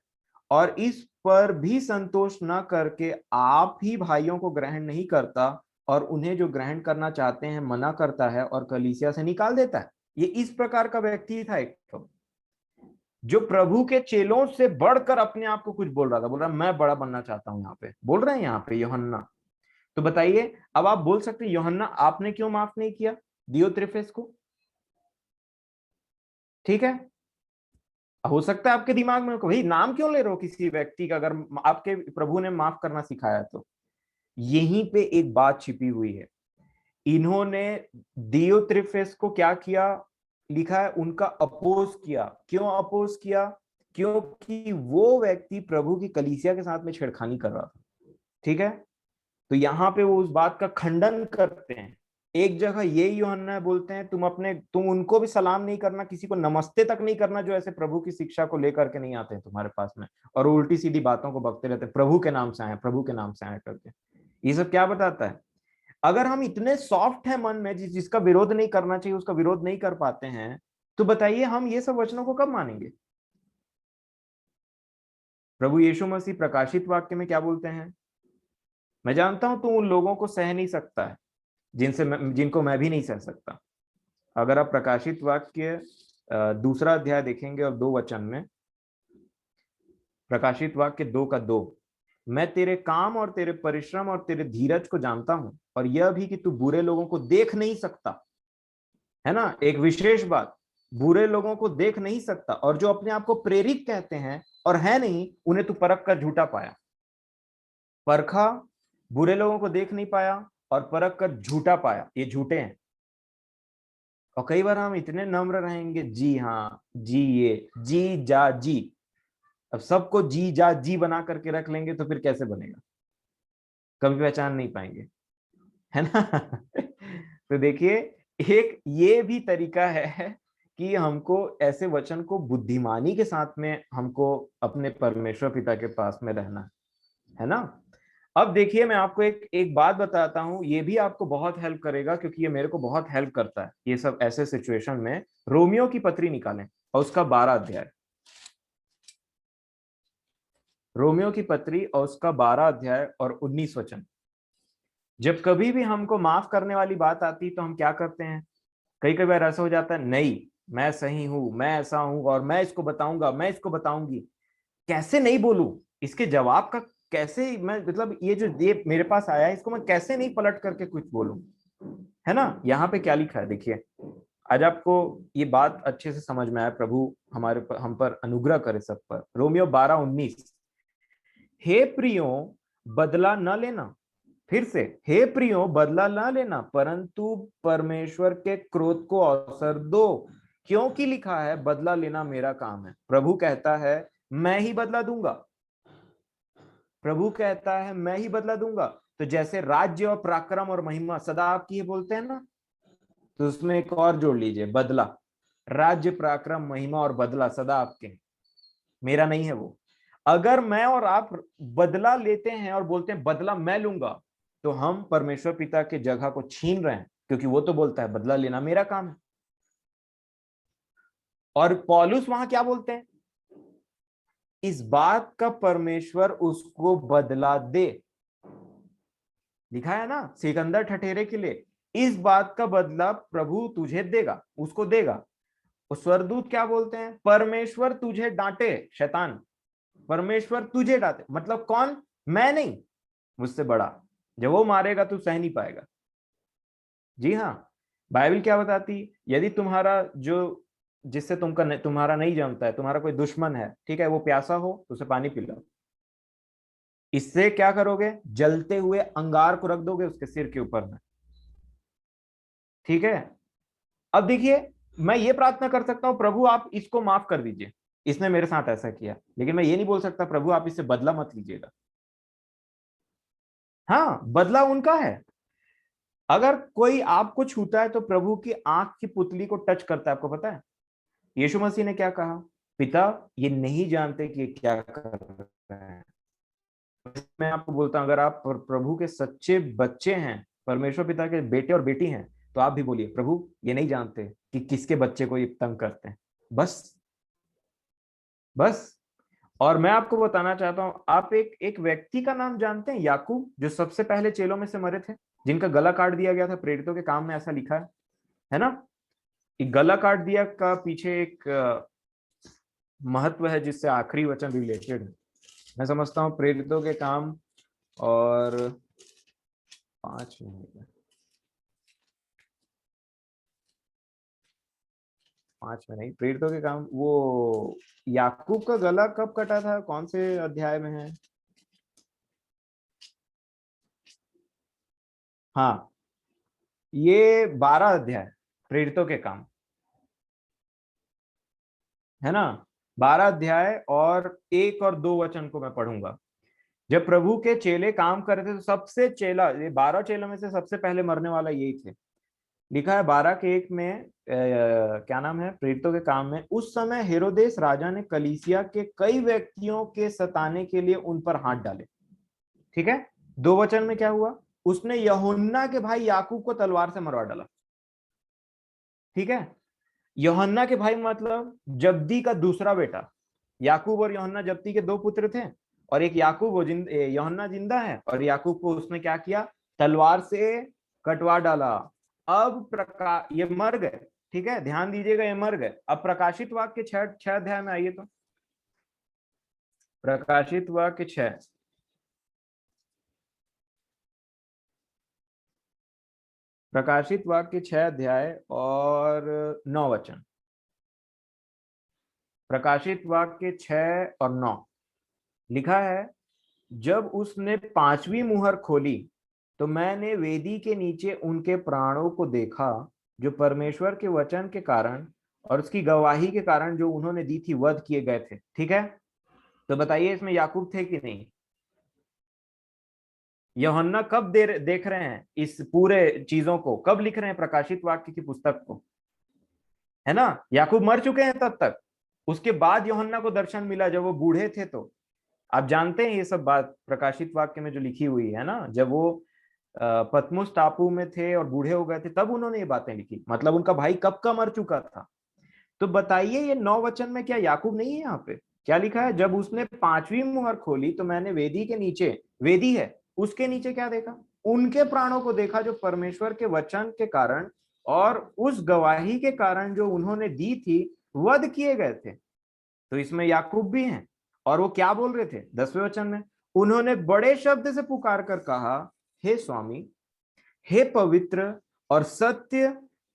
और इस पर भी संतोष न करके आप ही भाइयों को ग्रहण नहीं करता, और उन्हें जो ग्रहण करना चाहते हैं मना करता है और कलीसिया से निकाल देता है। ये इस प्रकार का व्यक्ति था एक तो, जो प्रभु के चेलों से बढ़कर अपने आप को कुछ बोल रहा था, बोल रहा मैं बड़ा बनना चाहता हूं। यहाँ पे बोल रहे हैं, यहाँ पे यूहन्ना। तो बताइए, अब आप बोल सकते हैं यूहन्ना आपने क्यों माफ नहीं किया दियोत्रिफेस को? ठीक है, हो सकता है आपके दिमाग में भाई नाम क्यों ले रहे हो किसी व्यक्ति का, अगर आपके प्रभु ने माफ करना सिखाया तो। यहीं पे एक बात छिपी हुई है। इन्होंने दियोत्रिफेस को क्या किया, लिखा है उनका अपोज किया। क्यों अपोज किया? क्योंकि वो व्यक्ति प्रभु की कलीसिया के साथ में छेड़खानी कर रहा था। ठीक है, तो यहां पे वो उस बात का खंडन करते हैं। एक जगह ये यूहन्ना बोलते हैं तुम उनको भी सलाम नहीं करना, किसी को नमस्ते तक नहीं करना जो ऐसे प्रभु की शिक्षा को लेकर के नहीं आते हैं तुम्हारे पास में, और उल्टी सीधी बातों को बकते रहते, प्रभु के नाम से आए, प्रभु के नाम से आए करके। ये सब क्या बताता है? अगर हम इतने सॉफ्ट है मन में, जिसका विरोध नहीं करना चाहिए उसका विरोध नहीं कर पाते हैं, तो बताइए हम ये सब वचनों को कब मानेंगे? प्रभु यीशु मसीह प्रकाशित वाक्य में क्या बोलते हैं? मैं जानता हूं तू उन लोगों को सह नहीं सकता है जिनको मैं भी नहीं सह सकता। अगर आप प्रकाशित वाक्य दूसरा अध्याय देखेंगे और 2 वचन में, प्रकाशित वाक्य 2 का 2, मैं तेरे काम और तेरे परिश्रम और तेरे धीरज को जानता हूं, और यह भी कि तू बुरे लोगों को देख नहीं सकता। है ना, एक विशेष बात, बुरे लोगों को देख नहीं सकता, और जो अपने आप को प्रेरित कहते हैं और है नहीं, उन्हें तू परख कर झूठा पाया। परखा, बुरे लोगों को देख नहीं पाया और परख कर झूठा पाया, ये झूठे हैं। और कई बार हम इतने नम्र रहेंगे, जी हाँ जी, ये जी जा जी, अब सबको जी जा जी बना करके रख लेंगे तो फिर कैसे बनेगा? कभी पहचान नहीं पाएंगे, है ना। तो देखिए, एक ये भी तरीका है कि हमको ऐसे वचन को बुद्धिमानी के साथ में हमको अपने परमेश्वर पिता के पास में रहना है ना। अब देखिए, मैं आपको एक एक बात बताता हूं, ये भी आपको बहुत हेल्प करेगा, क्योंकि ये मेरे को बहुत हेल्प करता है ये सब ऐसे सिचुएशन में। रोमियो की पत्री निकालें और उसका 12 अध्याय, रोमियो की पत्री और उसका 12 अध्याय और 19 वचन। जब कभी भी हमको माफ करने वाली बात आती तो हम क्या करते हैं? कई कई बार ऐसा हो जाता है, नहीं मैं सही हूं, मैं ऐसा हूं, और मैं इसको बताऊंगा, मैं इसको बताऊंगी। कैसे नहीं बोलूं? इसके जवाब का कैसे मैं, मतलब ये मेरे पास आया है, इसको मैं कैसे नहीं पलट करके कुछ बोलूं? है ना, यहाँ पे क्या लिखा है देखिए। आज आपको ये बात अच्छे से समझ में आया, प्रभु हम पर अनुग्रह करे सब पर। रोमियो 12:19, हे प्रियो बदला न लेना, फिर से, हे प्रियो बदला न लेना, परंतु परमेश्वर के क्रोध को अवसर दो, क्योंकि लिखा है बदला लेना मेरा काम है। प्रभु कहता है मैं ही बदला दूंगा, प्रभु कहता है मैं ही बदला दूंगा। तो जैसे राज्य और पराक्रम और महिमा सदा आपकी है बोलते हैं ना, तो उसमें एक और जोड़ लीजिए, बदला। राज्य, पराक्रम, महिमा और बदला सदा आपके हैं, मेरा नहीं है वो। अगर मैं और आप बदला लेते हैं और बोलते हैं बदला मैं लूंगा, तो हम परमेश्वर पिता के जगह को छीन रहे हैं, क्योंकि वो तो बोलता है बदला लेना मेरा काम है। और पौलुस वहां क्या बोलते हैं? इस बात का परमेश्वर उसको बदला दे। लिखा है ना, सिकंदर ठठेरे के लिए, इस बात का बदला प्रभु तुझे देगा, उसको देगा। और स्वर्गदूत क्या बोलते हैं? परमेश्वर तुझे डांटे शैतान, परमेश्वर तुझे डांटे, मतलब कौन? मैं नहीं, मुझसे बड़ा। जब वो मारेगा तू सह नहीं पाएगा। जी हाँ, बाइबल क्या बताती? यदि तुम्हारा जो जिससे तुम्हारा नहीं जमता है, तुम्हारा कोई दुश्मन है, ठीक है, वो प्यासा हो तो उसे पानी पिलाओ। इससे क्या करोगे? जलते हुए अंगार को रख दोगे उसके सिर के ऊपर में। ठीक है, अब देखिए, मैं ये प्रार्थना कर सकता हूं प्रभु आप इसको माफ कर दीजिए, इसने मेरे साथ ऐसा किया, लेकिन मैं ये नहीं बोल सकता प्रभु आप इससे बदला मत लीजिएगा। हाँ, बदला उनका है। अगर कोई आपको छूता है तो प्रभु की आंख की पुतली को टच करता है, आपको पता है यीशु मसीह ने क्या कहा? पिता ये नहीं जानते कि क्या कर रहे हैं। रहे हैं। मैं आपको बोलता हूं, अगर आप प्रभु के सच्चे बच्चे हैं, परमेश्वर पिता के बेटे और बेटी हैं, तो आप भी बोलिए, प्रभु ये नहीं जानते कि किसके बच्चे को ये तंग करते हैं। बस बस। और मैं आपको बताना चाहता हूं, आप एक एक व्यक्ति का नाम जानते हैं, याकूब, जो सबसे पहले चेलों में से मरे थे, जिनका गला काट दिया गया था। प्रेरितों के काम में ऐसा लिखा है ना। ये गला काट दिया का पीछे एक महत्व है, जिससे आखिरी वचन रिलेटेड है। मैं समझता हूँ प्रेरितों के काम, और 5 मिनट, 5 में नहीं, प्रेरितों के काम, वो याकूब का गला कब कटा था, कौन से अध्याय में है? हाँ, ये 12 अध्याय, प्रेरितों के काम, है ना। 12 अध्याय, और 1 और 2 वचन को मैं पढ़ूंगा। जब प्रभु के चेले काम कर रहे थे, तो सबसे चेला, ये 12 चेलों में से सबसे पहले मरने वाला यही थे। लिखा है 12 के 1 में, क्या नाम है, प्रेरितों के काम में, उस समय हेरोदेस राजा ने कलीसिया के कई व्यक्तियों के सताने के लिए उन पर हाथ डाले। ठीक है। 2 वचन में क्या हुआ? उसने यूहन्ना के भाई याकूब को तलवार से मरवा डाला। ठीक है। यूहन्ना के भाई मतलब जब्दी का दूसरा बेटा। याकूब और यूहन्ना जब्दी के 2 पुत्र थे, और एक याकूब, वो यूहन्ना जिंदा है, और याकूब को उसने क्या किया? तलवार से कटवा डाला। अब ये मर गए। ठीक है, ध्यान दीजिएगा, ये मर गए। अब प्रकाशित वाक्य 6 अध्याय में आइए तो। प्रकाशित वाक्य 6, प्रकाशित वाक्य 6 अध्याय और 9 वचन। प्रकाशित वाक्य 6 और 9 लिखा है, जब उसने 5वीं मुहर खोली, तो मैंने वेदी के नीचे उनके प्राणों को देखा, जो परमेश्वर के वचन के कारण और उसकी गवाही के कारण जो उन्होंने दी थी, वध किए गए थे। ठीक है। तो बताइए, इसमें याकूब थे कि नहीं? यूहन्ना कब देख रहे हैं इस पूरे चीजों को, कब लिख रहे हैं प्रकाशित वाक्य की पुस्तक को? है ना। याकूब मर चुके हैं तब तक। उसके बाद यूहन्ना को दर्शन मिला, जब वो बूढ़े थे। तो आप जानते हैं ये सब बात प्रकाशित वाक्य में जो लिखी हुई है ना, जब वो पतमुस टापू में थे और बूढ़े हो गए थे, तब उन्होंने ये बातें लिखी। मतलब उनका भाई कब का मर चुका था। तो बताइए, ये 9 वचन में क्या याकूब नहीं है यहाँ पे? क्या लिखा है? जब उसने 5वीं मुहर खोली, तो मैंने वेदी के नीचे, वेदी है, उसके नीचे क्या देखा? उनके प्राणों को देखा, जो परमेश्वर के वचन के कारण और उस गवाही के कारण जो उन्होंने दी थी, वध किए गए थे। तो इसमें याकूब भी हैं। और वो क्या बोल रहे थे? 10वें वचन में, उन्होंने बड़े शब्द से पुकार कर कहा, हे स्वामी, हे पवित्र और सत्य,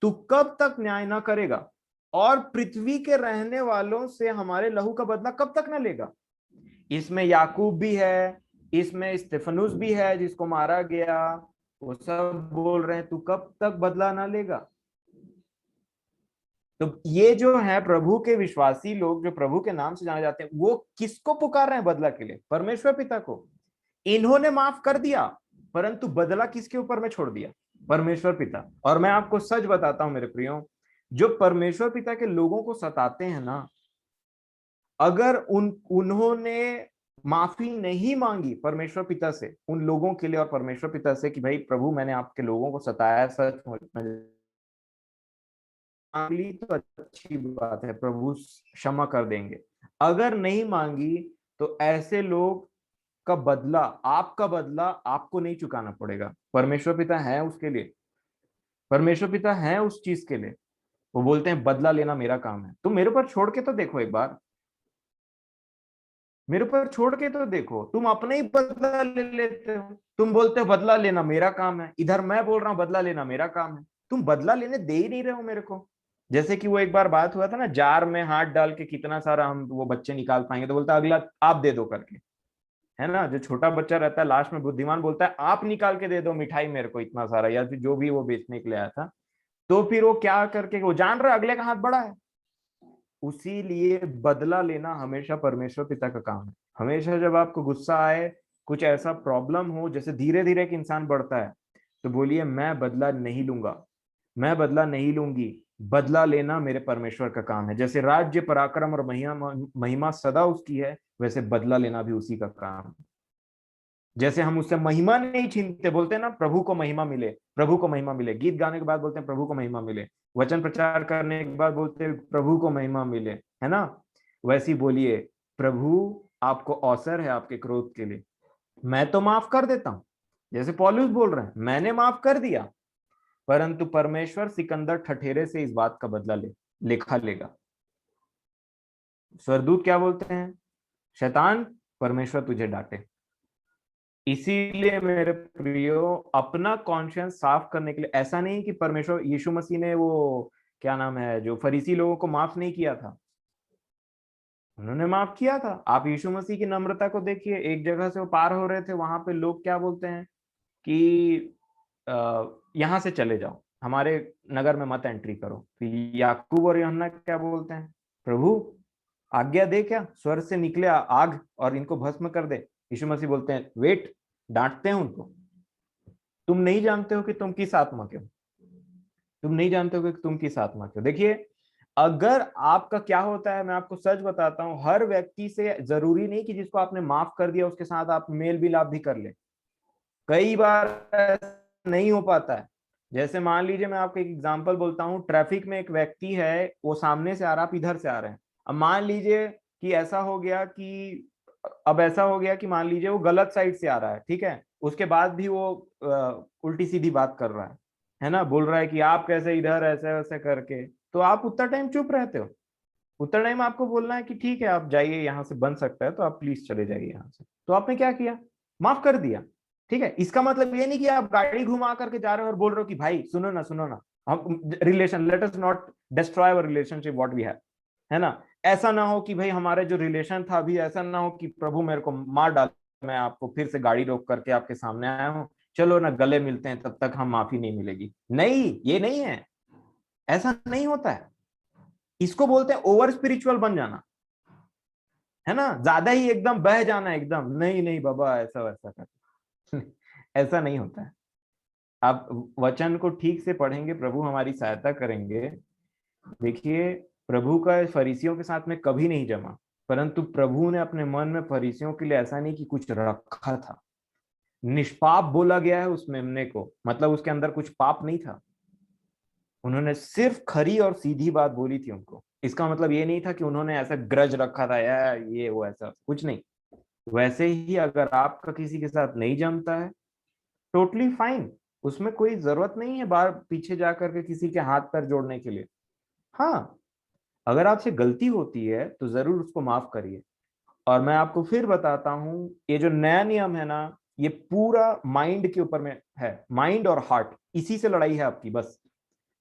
तू कब तक न्याय न करेगा, और पृथ्वी के रहने वालों से हमारे लहू का बदला कब तक न लेगा? इसमें याकूब भी है, इसमें स्तेफनुस भी है जिसको मारा गया। वो सब बोल रहे हैं, तू कब तक बदला ना लेगा? तो ये जो है प्रभु के विश्वासी लोग, जो प्रभु के नाम से जाने जाते हैं, वो किसको पुकार रहे हैं बदला के लिए? परमेश्वर पिता को। इन्होंने माफ कर दिया, परंतु बदला किसके ऊपर में छोड़ दिया? परमेश्वर पिता। और मैं आपको सच बताता हूं मेरे प्रियो, जो परमेश्वर पिता के लोगों को सताते हैं ना, अगर उन्होंने माफी नहीं मांगी परमेश्वर पिता से उन लोगों के लिए, और परमेश्वर पिता से कि भाई प्रभु, मैंने आपके लोगों को सताया, सच मांगी, तो अच्छी बात है, प्रभु क्षमा कर देंगे। अगर नहीं मांगी, तो ऐसे लोग का बदला, आपका बदला आपको नहीं चुकाना पड़ेगा। परमेश्वर पिता है उसके लिए, परमेश्वर पिता है उस चीज के लिए। वो बोलते हैं बदला लेना मेरा काम है। तुम मेरे ऊपर छोड़ के तो देखो एक बार, मेरे ऊपर छोड़ के तो देखो, तुम अपने ही बदला ले लेते हो। तुम बोलते हो बदला लेना मेरा काम है, इधर मैं बोल रहा हूं बदला लेना मेरा काम है। तुम बदला लेने दे ही नहीं रहे हो मेरे को। जैसे कि वो एक बार बात हुआ था ना, जार में हाथ डाल के कितना सारा हम वो बच्चे निकाल पाएंगे, तो बोलता अगला आप दे दो करके। है ना, जो छोटा बच्चा रहता है लास्ट में बुद्धिमान बोलता है आप निकाल के दे दो मिठाई मेरे को इतना सारा, या फिर जो भी वो बेचने के लिए आया था। तो फिर वो क्या करके, वो जान रहा है अगले का हाथ बड़ा है। उसी लिए बदला लेना हमेशा परमेश्वर पिता का काम है। हमेशा जब आपको गुस्सा आए, कुछ ऐसा प्रॉब्लम हो, जैसे धीरे धीरे एक इंसान बढ़ता है, तो बोलिए मैं बदला नहीं लूंगा, मैं बदला नहीं लूंगी। बदला लेना मेरे परमेश्वर का काम है। जैसे राज्य, पराक्रम और महिमा महिमा सदा उसकी है, वैसे बदला लेना भी उसी का काम है। जैसे हम उससे महिमा नहीं छीनते, बोलते हैं ना प्रभु को महिमा मिले, प्रभु को महिमा मिले, गीत गाने के बाद बोलते हैं प्रभु को महिमा मिले, वचन प्रचार करने के बाद बोलते हैं प्रभु को महिमा मिले, है ना। वैसी बोलिए, प्रभु आपको अवसर है आपके क्रोध के लिए, मैं तो माफ कर देता हूं, जैसे पौलुस बोल रहे हैं मैंने माफ कर दिया, परंतु परमेश्वर सिकंदर ठठेरे से इस बात का बदला लेखा लेगा। स्वर्गदूत क्या बोलते हैं, शैतान परमेश्वर तुझे डांटे। इसीलिए मेरे प्रियो, अपना कॉन्शियंस साफ करने के लिए, ऐसा नहीं कि परमेश्वर यीशु मसीह ने वो क्या नाम है जो फरीसी लोगों को माफ नहीं किया था, उन्होंने माफ किया था। आप यीशु मसीह की नम्रता को देखिए, एक जगह से वो पार हो रहे थे, वहां पे लोग क्या बोलते हैं कि यहां से चले जाओ, हमारे नगर में मत एंट्री करो। तो याकूब और यूहन्ना क्या बोलते हैं, प्रभु आज्ञा दे, क्या स्वर्ग से निकले आग और इनको भस्म कर दे। यीशु मसीह बोलते हैं वेट, डांटते हैं उनको, तुम नहीं जानते हो कि तुम किस आत्मा के हो, तुम नहीं जानते हो कि तुम किस आत्मा के हो। देखिए, अगर आपका क्या होता है, मैं आपको सच बताता हूं, हर व्यक्ति से जरूरी नहीं कि जिसको आपने माफ कर दिया उसके साथ आप मेल मिलाप भी कर ले, कई बार नहीं हो पाता है। जैसे मान लीजिए, मैं आपको एक एग्जांपल बोलता हूँ, ट्रैफिक में एक व्यक्ति है, वो सामने से आ रहा, आप इधर से आ रहे हैं। अब मान लीजिए कि ऐसा हो गया कि अब ऐसा हो गया कि मान लीजिए वो गलत साइड से आ रहा है, ठीक है, उसके बाद भी वो उल्टी सीधी बात कर रहा है ना, बोल रहा है कि आप कैसे इधर ऐसे वैसे करके, तो आप उतना टाइम चुप रहते हो। उतना टाइम आपको बोलना है कि ठीक है आप जाइए, यहाँ से बन सकता है तो आप प्लीज चले जाइए यहाँ से, तो आपने क्या किया, माफ कर दिया। ठीक है, इसका मतलब ये नहीं कि आप गाड़ी घुमा करके जा रहे हो और बोल रहे हो कि भाई सुनो ना सुनो ना, हम relation, let us not destroy our relationship what we have, है ना। ऐसा ना हो कि भाई हमारे जो रिलेशन था अभी, ऐसा ना हो कि प्रभु मेरे को मार डाल, मैं आपको फिर से गाड़ी रोक करके आपके सामने आया हूँ, चलो ना गले मिलते हैं, तब तक हम माफी नहीं मिलेगी। नहीं, ये नहीं है, ऐसा नहीं होता है। इसको बोलते हैं ओवर स्पिरिचुअल बन जाना, है ना, ज्यादा ही एकदम बह जाना, एकदम नहीं नहीं बाबा ऐसा वैसा कर ऐसा नहीं होता है। आप वचन को ठीक से पढ़ेंगे, प्रभु हमारी सहायता करेंगे। देखिए, प्रभु का फरीसियों के साथ में कभी नहीं जमा, परंतु प्रभु ने अपने मन में फरीसियों के लिए ऐसा नहीं कि कुछ रखा था। निष्पाप बोला गया है उस मेमने को, मतलब उसके अंदर कुछ पाप नहीं था। उन्होंने सिर्फ खरी और सीधी बात बोली थी उनको, इसका मतलब ये नहीं था कि उन्होंने ऐसा ग्रज रखा था या ये वो, ऐसा कुछ नहीं। वैसे ही अगर आपका किसी के साथ नहीं जमता है, टोटली फाइन, उसमें कोई जरूरत नहीं है बार पीछे जा करके किसी के हाथ पैर जोड़ने के लिए। हाँ, अगर आपसे गलती होती है तो जरूर उसको माफ करिए। और मैं आपको फिर बताता हूं, ये जो नया नियम है ना, ये पूरा माइंड के ऊपर में है, माइंड और हार्ट, इसी से लड़ाई है आपकी बस।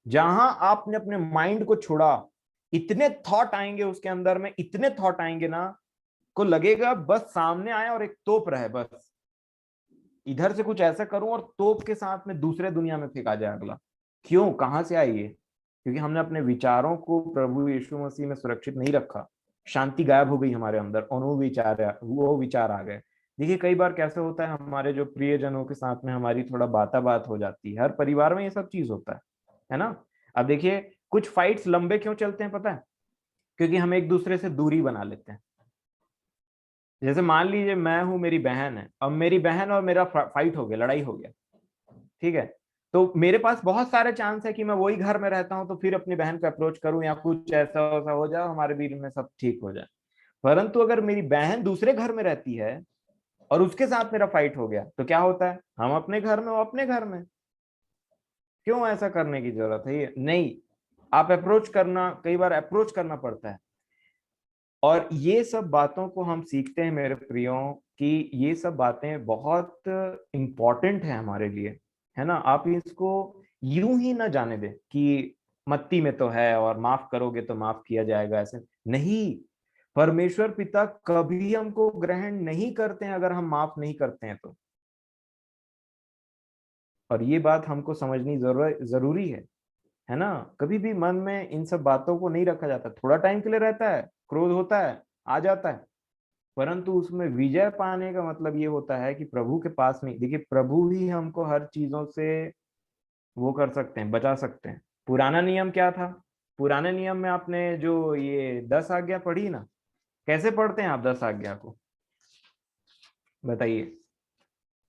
जहां आपने अपने माइंड को छोड़ा, इतने थॉट आएंगे उसके अंदर में, इतने थॉट आएंगे ना, को लगेगा बस सामने आया और एक तोप रहा है, बस इधर से कुछ ऐसा करूं और तोप के साथ में दूसरे दुनिया में फेंका जाए अगला। क्यों, कहां से आई ये, क्योंकि हमने अपने विचारों को प्रभु यीशु मसीह में सुरक्षित नहीं रखा। शांति गायब हो गई हमारे अंदर और वो विचार आ गए। देखिए, कई बार कैसे होता है, हमारे जो प्रियजनों के साथ में हमारी थोड़ा बात हो जाती है, हर परिवार में ये सब चीज होता है ना। अब देखिए, कुछ फाइट्स लंबे क्यों चलते हैं पता है, क्योंकि हम एक दूसरे से दूरी बना लेते हैं। जैसे मान लीजिए मैं हूं, मेरी बहन है, अब मेरी बहन और मेरा फाइट हो गया, लड़ाई हो गया, ठीक है, तो मेरे पास बहुत सारे चांस है कि मैं वही घर में रहता हूं तो फिर अपनी बहन को अप्रोच करूं या कुछ ऐसा वैसा हो जाए, हमारे बीच में सब ठीक हो जाए। परंतु अगर मेरी बहन दूसरे घर में रहती है और उसके साथ मेरा फाइट हो गया, तो क्या होता है, हम अपने घर में, वो अपने घर में। क्यों ऐसा करने की जरूरत है, ये नहीं। आप अप्रोच करना, कई बार अप्रोच करना पड़ता है। और ये सब बातों को हम सीखते हैं मेरे प्रियो, कि ये सब बातें बहुत इंपॉर्टेंट है हमारे लिए, है ना। आप इसको यूं ही ना जाने दें कि मत्ती में तो है और माफ करोगे तो माफ किया जाएगा, ऐसे नहीं। परमेश्वर पिता कभी हमको ग्रहण नहीं करते हैं अगर हम माफ नहीं करते हैं तो। और ये बात हमको समझनी जरूरी है ना। कभी भी मन में इन सब बातों को नहीं रखा जाता, थोड़ा टाइम के लिए रहता है, क्रोध होता है, आ जाता है, परंतु उसमें विजय पाने का मतलब ये होता है कि प्रभु के पास में, देखिए प्रभु ही हमको हर चीजों से वो कर सकते हैं, बचा सकते हैं। पुराना नियम क्या था, पुराने नियम में आपने जो ये 10 आज्ञा पढ़ी ना, कैसे पढ़ते हैं आप 10 आज्ञा को, बताइए।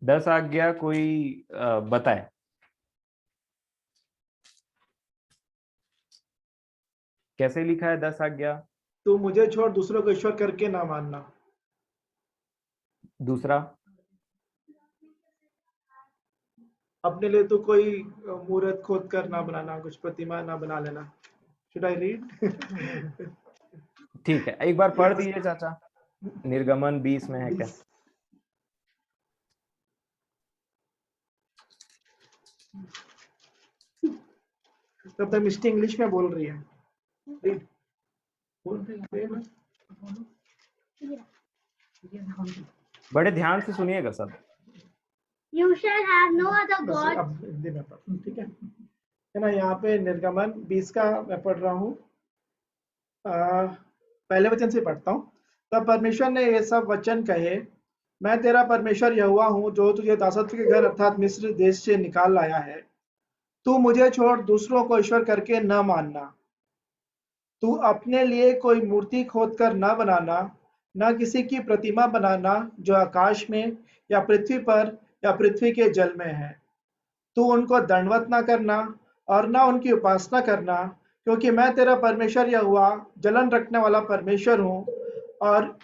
10 आज्ञा कोई बताए। कैसे लिखा है 10 आज्ञा? तू मुझे छोड़ दूसरों को ईश्वर करके ना मानना। दूसरा? अपने लिए तो कोई मूर्त खोद कर ना बनाना, कुछ प्रतिमा ना बना लेना। Should I read? ठीक है, एक बार पढ़ दीजिए चाचा। निर्गमन 20 में है क्या? 20। तब तक मिस्टी इंग्लिश में बोल रही है। रीड। बोल रही है ना? बड़े ध्यान से सुनिएगा सब। You shall have no other god. अब हिंदी में पढ़, ठीक है ना। यहाँ पे निर्गमन 20 का मैं पढ़ रहा हूँ। पहले वचन से पढ़ता हूँ। तब परमेश्वर ने ये सब वचन कहे, मैं तेरा परमेश्वर यहोवा हूँ जो तुझे दासत्व के घर अर्थात मिस्र देश से निकाल लाया है। तू मुझे छोड़ दूसरों को ईश्वर करके न मानना। तू अपने लिए कोई मूर्ति खोद कर न बनाना, न किसी की प्रतिमा बनाना जो आकाश में या पृथ्वी पर या पृथ्वी के जल में है। तू उनको दंडवत न करना और न उनकी उपासना करना, क्योंकि मैं तेरा परमेश्वर यहोवा जलन रखने वाला परमेश्वर हूँ। और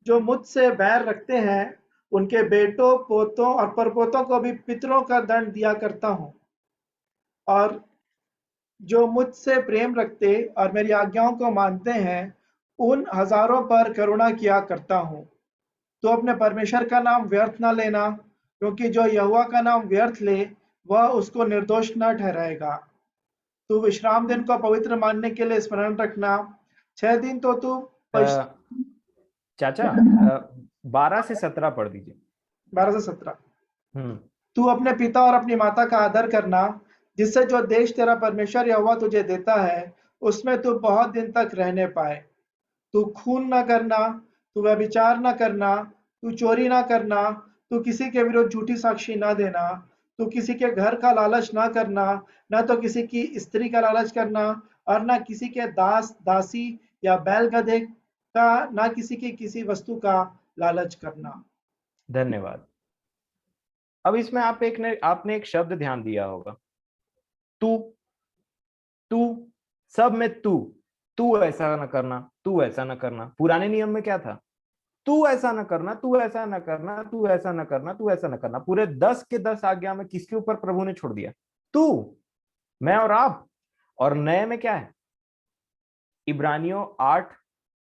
जो मुझसे बैर रखते हैं उनके बेटों, पोतों और परपोतों को भी पितरों का दंड दिया करता हूँ। और जो मुझसे प्रेम रखते और मेरी आज्ञाओं को मानते हैं उन हजारों पर करुणा किया करता हूँ। तो अपने परमेश्वर का नाम व्यर्थ न लेना, क्योंकि जो यहोवा का नाम व्यर्थ ले वह उसको निर्दोष न ठहराएगा। तू विश्राम दिन को पवित्र मानने के लिए स्मरण रखना। 6 दिन तो तू चाचा 12 से 17 पढ़ दीजिए। 12 से 17। हम्म। तू अपने पिता और अपनी माता का आदर करना, जिससे जो देश तेरा परमेश्वर यहोवा तुझे देता है उसमें तू बहुत दिन तक रहने पाए। तू खून न करना, तू व्यभिचार न करना, तू चोरी न करना, तू किसी के विरुद्ध झूठी साक्षी न देना, तू किसी के घर का लालच न करना, न तो किसी की स्त्री का लालच करना और न किसी के दास दासी या बैल गधे का, न किसी की किसी वस्तु का लालच करना। धन्यवाद। अब इसमें आपने एक शब्द ध्यान दिया होगा, तू। तू, सब में तू ऐसा न करना, तू ऐसा न करना। पुराने नियम में क्या था? तू ऐसा न करना, तू ऐसा न करना, तू ऐसा न करना, तू ऐसा न करना। पूरे 10 के 10 आज्ञा में किसके ऊपर प्रभु ने छोड़ दिया? तू, मैं और आप। और नए में क्या है? इब्रानियों 8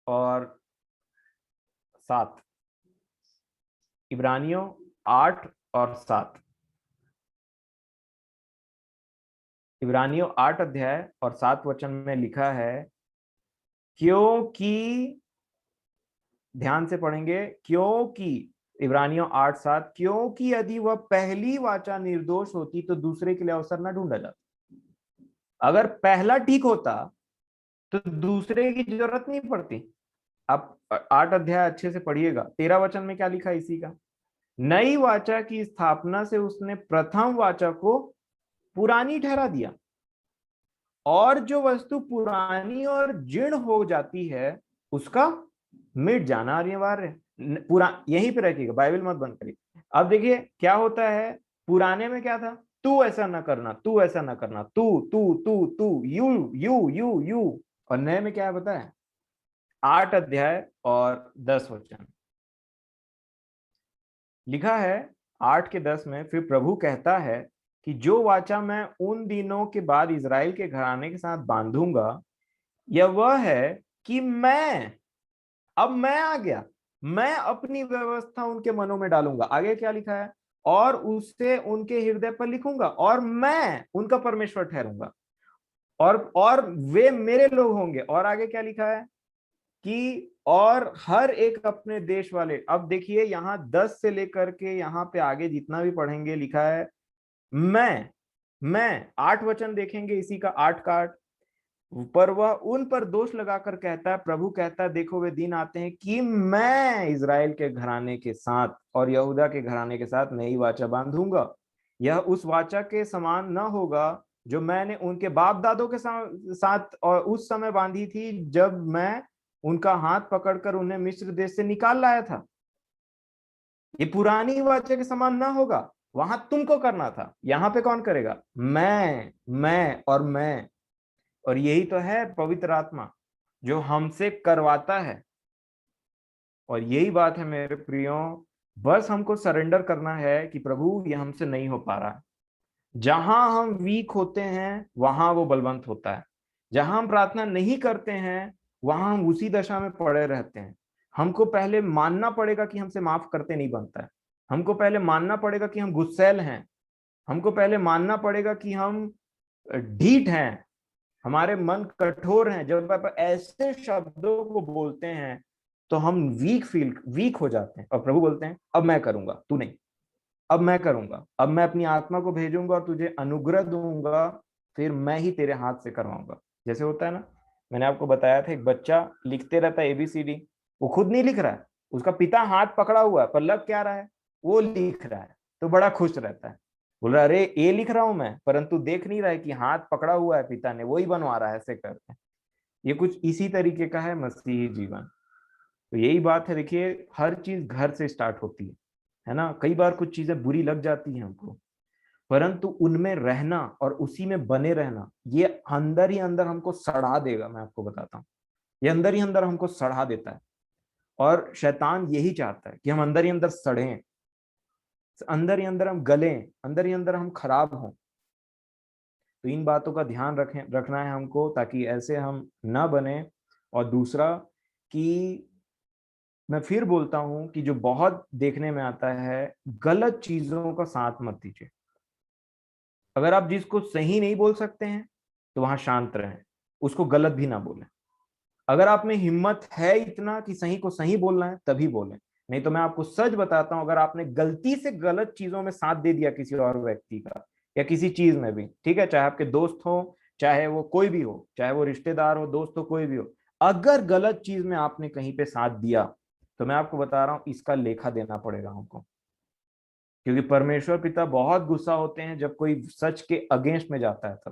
और 7। इब्रानियों 8 और 7। इब्रानियों 8 अध्याय और 7 वचन में लिखा है, क्योंकि, ध्यान से पढ़ेंगे, क्योंकि इब्रानियों 8:7, क्योंकि यदि वह पहली वाचा निर्दोष होती तो दूसरे के लिए अवसर न ढूंढा जाता। अगर पहला ठीक होता तो दूसरे की जरूरत नहीं पड़ती। आप 8 अध्याय अच्छे से पढ़िएगा। 13 वचन में क्या लिखा है इसी का? नई वाचा की स्थापना से उसने प्रथम वाचा को पुरानी ठहरा दिया, और जो वस्तु पुरानी और जीर्ण हो जाती है उसका मिट जाना अनिवार्य है। पूरा यहीं पे रखिएगा, बाइबल मत बंद करिए। अब देखिए क्या होता है। पुराने में क्या था? तू ऐसा ना करना, तू ऐसा ना करना, तू तू तू तू, यू। और नए में क्या है बताए? 8 अध्याय और 10 वचन लिखा है। 8 के 10 में फिर प्रभु कहता है कि जो वाचा मैं उन दिनों के बाद इजराइल के घराने के साथ बांधूंगा, यह वह है कि अब मैं आ गया, मैं अपनी व्यवस्था उनके मनों में डालूंगा। आगे क्या लिखा है? और उसे उनके हृदय पर लिखूंगा और मैं उनका परमेश्वर ठहरूंगा और वे मेरे लोग होंगे। और आगे क्या लिखा है? कि और हर एक अपने देश वाले। अब देखिए यहाँ 10 से लेकर के यहाँ पे आगे जितना भी पढ़ेंगे लिखा है मैं 8 वचन देखेंगे इसी का 8 का 8। पर वह उन पर दोष लगाकर कहता है, प्रभु कहता है, देखो वे दिन आते हैं कि मैं इजराइल के घराने के साथ और यहूदा के घराने के साथ नई वाचा बांधूंगा। यह उस वाचा के समान न होगा जो मैंने उनके बाप दादों के साथ और उस समय बांधी थी, जब मैं उनका हाथ पकड़कर उन्हें मिस्र देश से निकाल लाया था। ये पुरानी वाचा के समान ना होगा, वहां तुमको करना था, यहाँ पे कौन करेगा? मैं और मैं। और यही तो है पवित्र आत्मा जो हमसे करवाता है। और यही बात है मेरे प्रियो, बस हमको सरेंडर करना है कि प्रभु ये हमसे नहीं हो पा रहा है। जहां हम वीक होते हैं वहां वो बलवंत होता है। जहां हम प्रार्थना नहीं करते हैं वहां हम उसी दशा में पड़े रहते हैं। हमको पहले मानना पड़ेगा कि हमसे माफ करते नहीं बनता है। हमको पहले मानना पड़ेगा कि हम गुस्सैल हैं। हमको पहले मानना पड़ेगा कि हम ढीठ हैं, हमारे मन कठोर हैं। जब आप ऐसे शब्दों को बोलते हैं तो हम वीक हो जाते हैं। और प्रभु बोलते हैं अब मैं करूंगा, तू नहीं। अब मैं करूंगा, अब मैं अपनी आत्मा को भेजूंगा और तुझे अनुग्रह दूंगा, फिर मैं ही तेरे हाथ से करवाऊंगा। जैसे होता है ना, मैंने आपको बताया था, एक बच्चा लिखते रहता है ABCD, वो खुद नहीं लिख रहा है, उसका पिता हाथ पकड़ा हुआ है, पर लग क्या रहा है? वो लिख रहा है, तो बड़ा खुश रहता है। बोल रहा है अरे ये लिख रहा हूं मैं, परंतु देख नहीं रहा है कि हाथ पकड़ा हुआ है पिता ने, वही बनवा रहा है ऐसे करके। ये कुछ इसी तरीके का है मसीही जीवन। तो यही बात है, देखिए हर चीज घर से स्टार्ट होती है ना। कई बार कुछ चीजें बुरी लग जाती हैं हमको, परंतु उनमें रहना और उसी में बने रहना, ये अंदर ही अंदर हमको सड़ा देगा। मैं आपको बताता हूँ, ये अंदर ही अंदर हमको सड़ा देता है। और शैतान यही चाहता है कि हम अंदर ही अंदर सड़ें, अंदर ही अंदर हम गलें, अंदर ही अंदर हम खराब हों। तो इन बातों का ध्यान रखना है हमको, ताकि ऐसे हम ना बने। और दूसरा कि मैं फिर बोलता हूं कि जो बहुत देखने में आता है, गलत चीजों का साथ मत दीजिए। अगर आप जिसको सही नहीं बोल सकते हैं तो वहां शांत रहें, उसको गलत भी ना बोलें। अगर आप में हिम्मत है इतना कि सही को सही बोलना है तभी बोलें। नहीं तो मैं आपको सच बताता हूं, अगर आपने गलती से गलत चीजों में साथ दे दिया किसी और व्यक्ति का, या किसी चीज में भी, ठीक है, चाहे आपके दोस्त हो, चाहे वो कोई भी हो, चाहे वो रिश्तेदार हो, दोस्त हो, कोई भी हो, अगर गलत चीज में आपने कहीं पे साथ दिया, तो मैं आपको बता रहा हूं इसका लेखा देना पड़ेगा हमको। क्योंकि परमेश्वर पिता बहुत गुस्सा होते हैं जब कोई सच के अगेंस्ट में जाता है तब।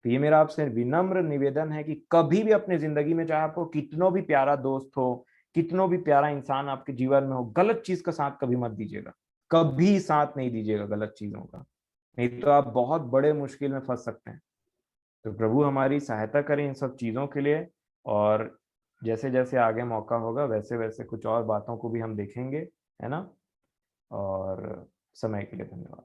तो ये मेरा आपसे विनम्र निवेदन है कि कभी भी अपनी जिंदगी में, चाहे आपको कितनों भी प्यारा दोस्त हो, कितनों भी प्यारा इंसान आपके जीवन में हो, गलत चीज का साथ कभी मत दीजिएगा। कभी साथ नहीं दीजिएगा गलत चीजों का, नहीं तो आप बहुत बड़े मुश्किल में फंस सकते हैं। तो प्रभु हमारी सहायता करें इन सब चीजों के लिए। और जैसे जैसे आगे मौका होगा वैसे वैसे कुछ और बातों को भी हम देखेंगे, है ना। और समय के लिए धन्यवाद।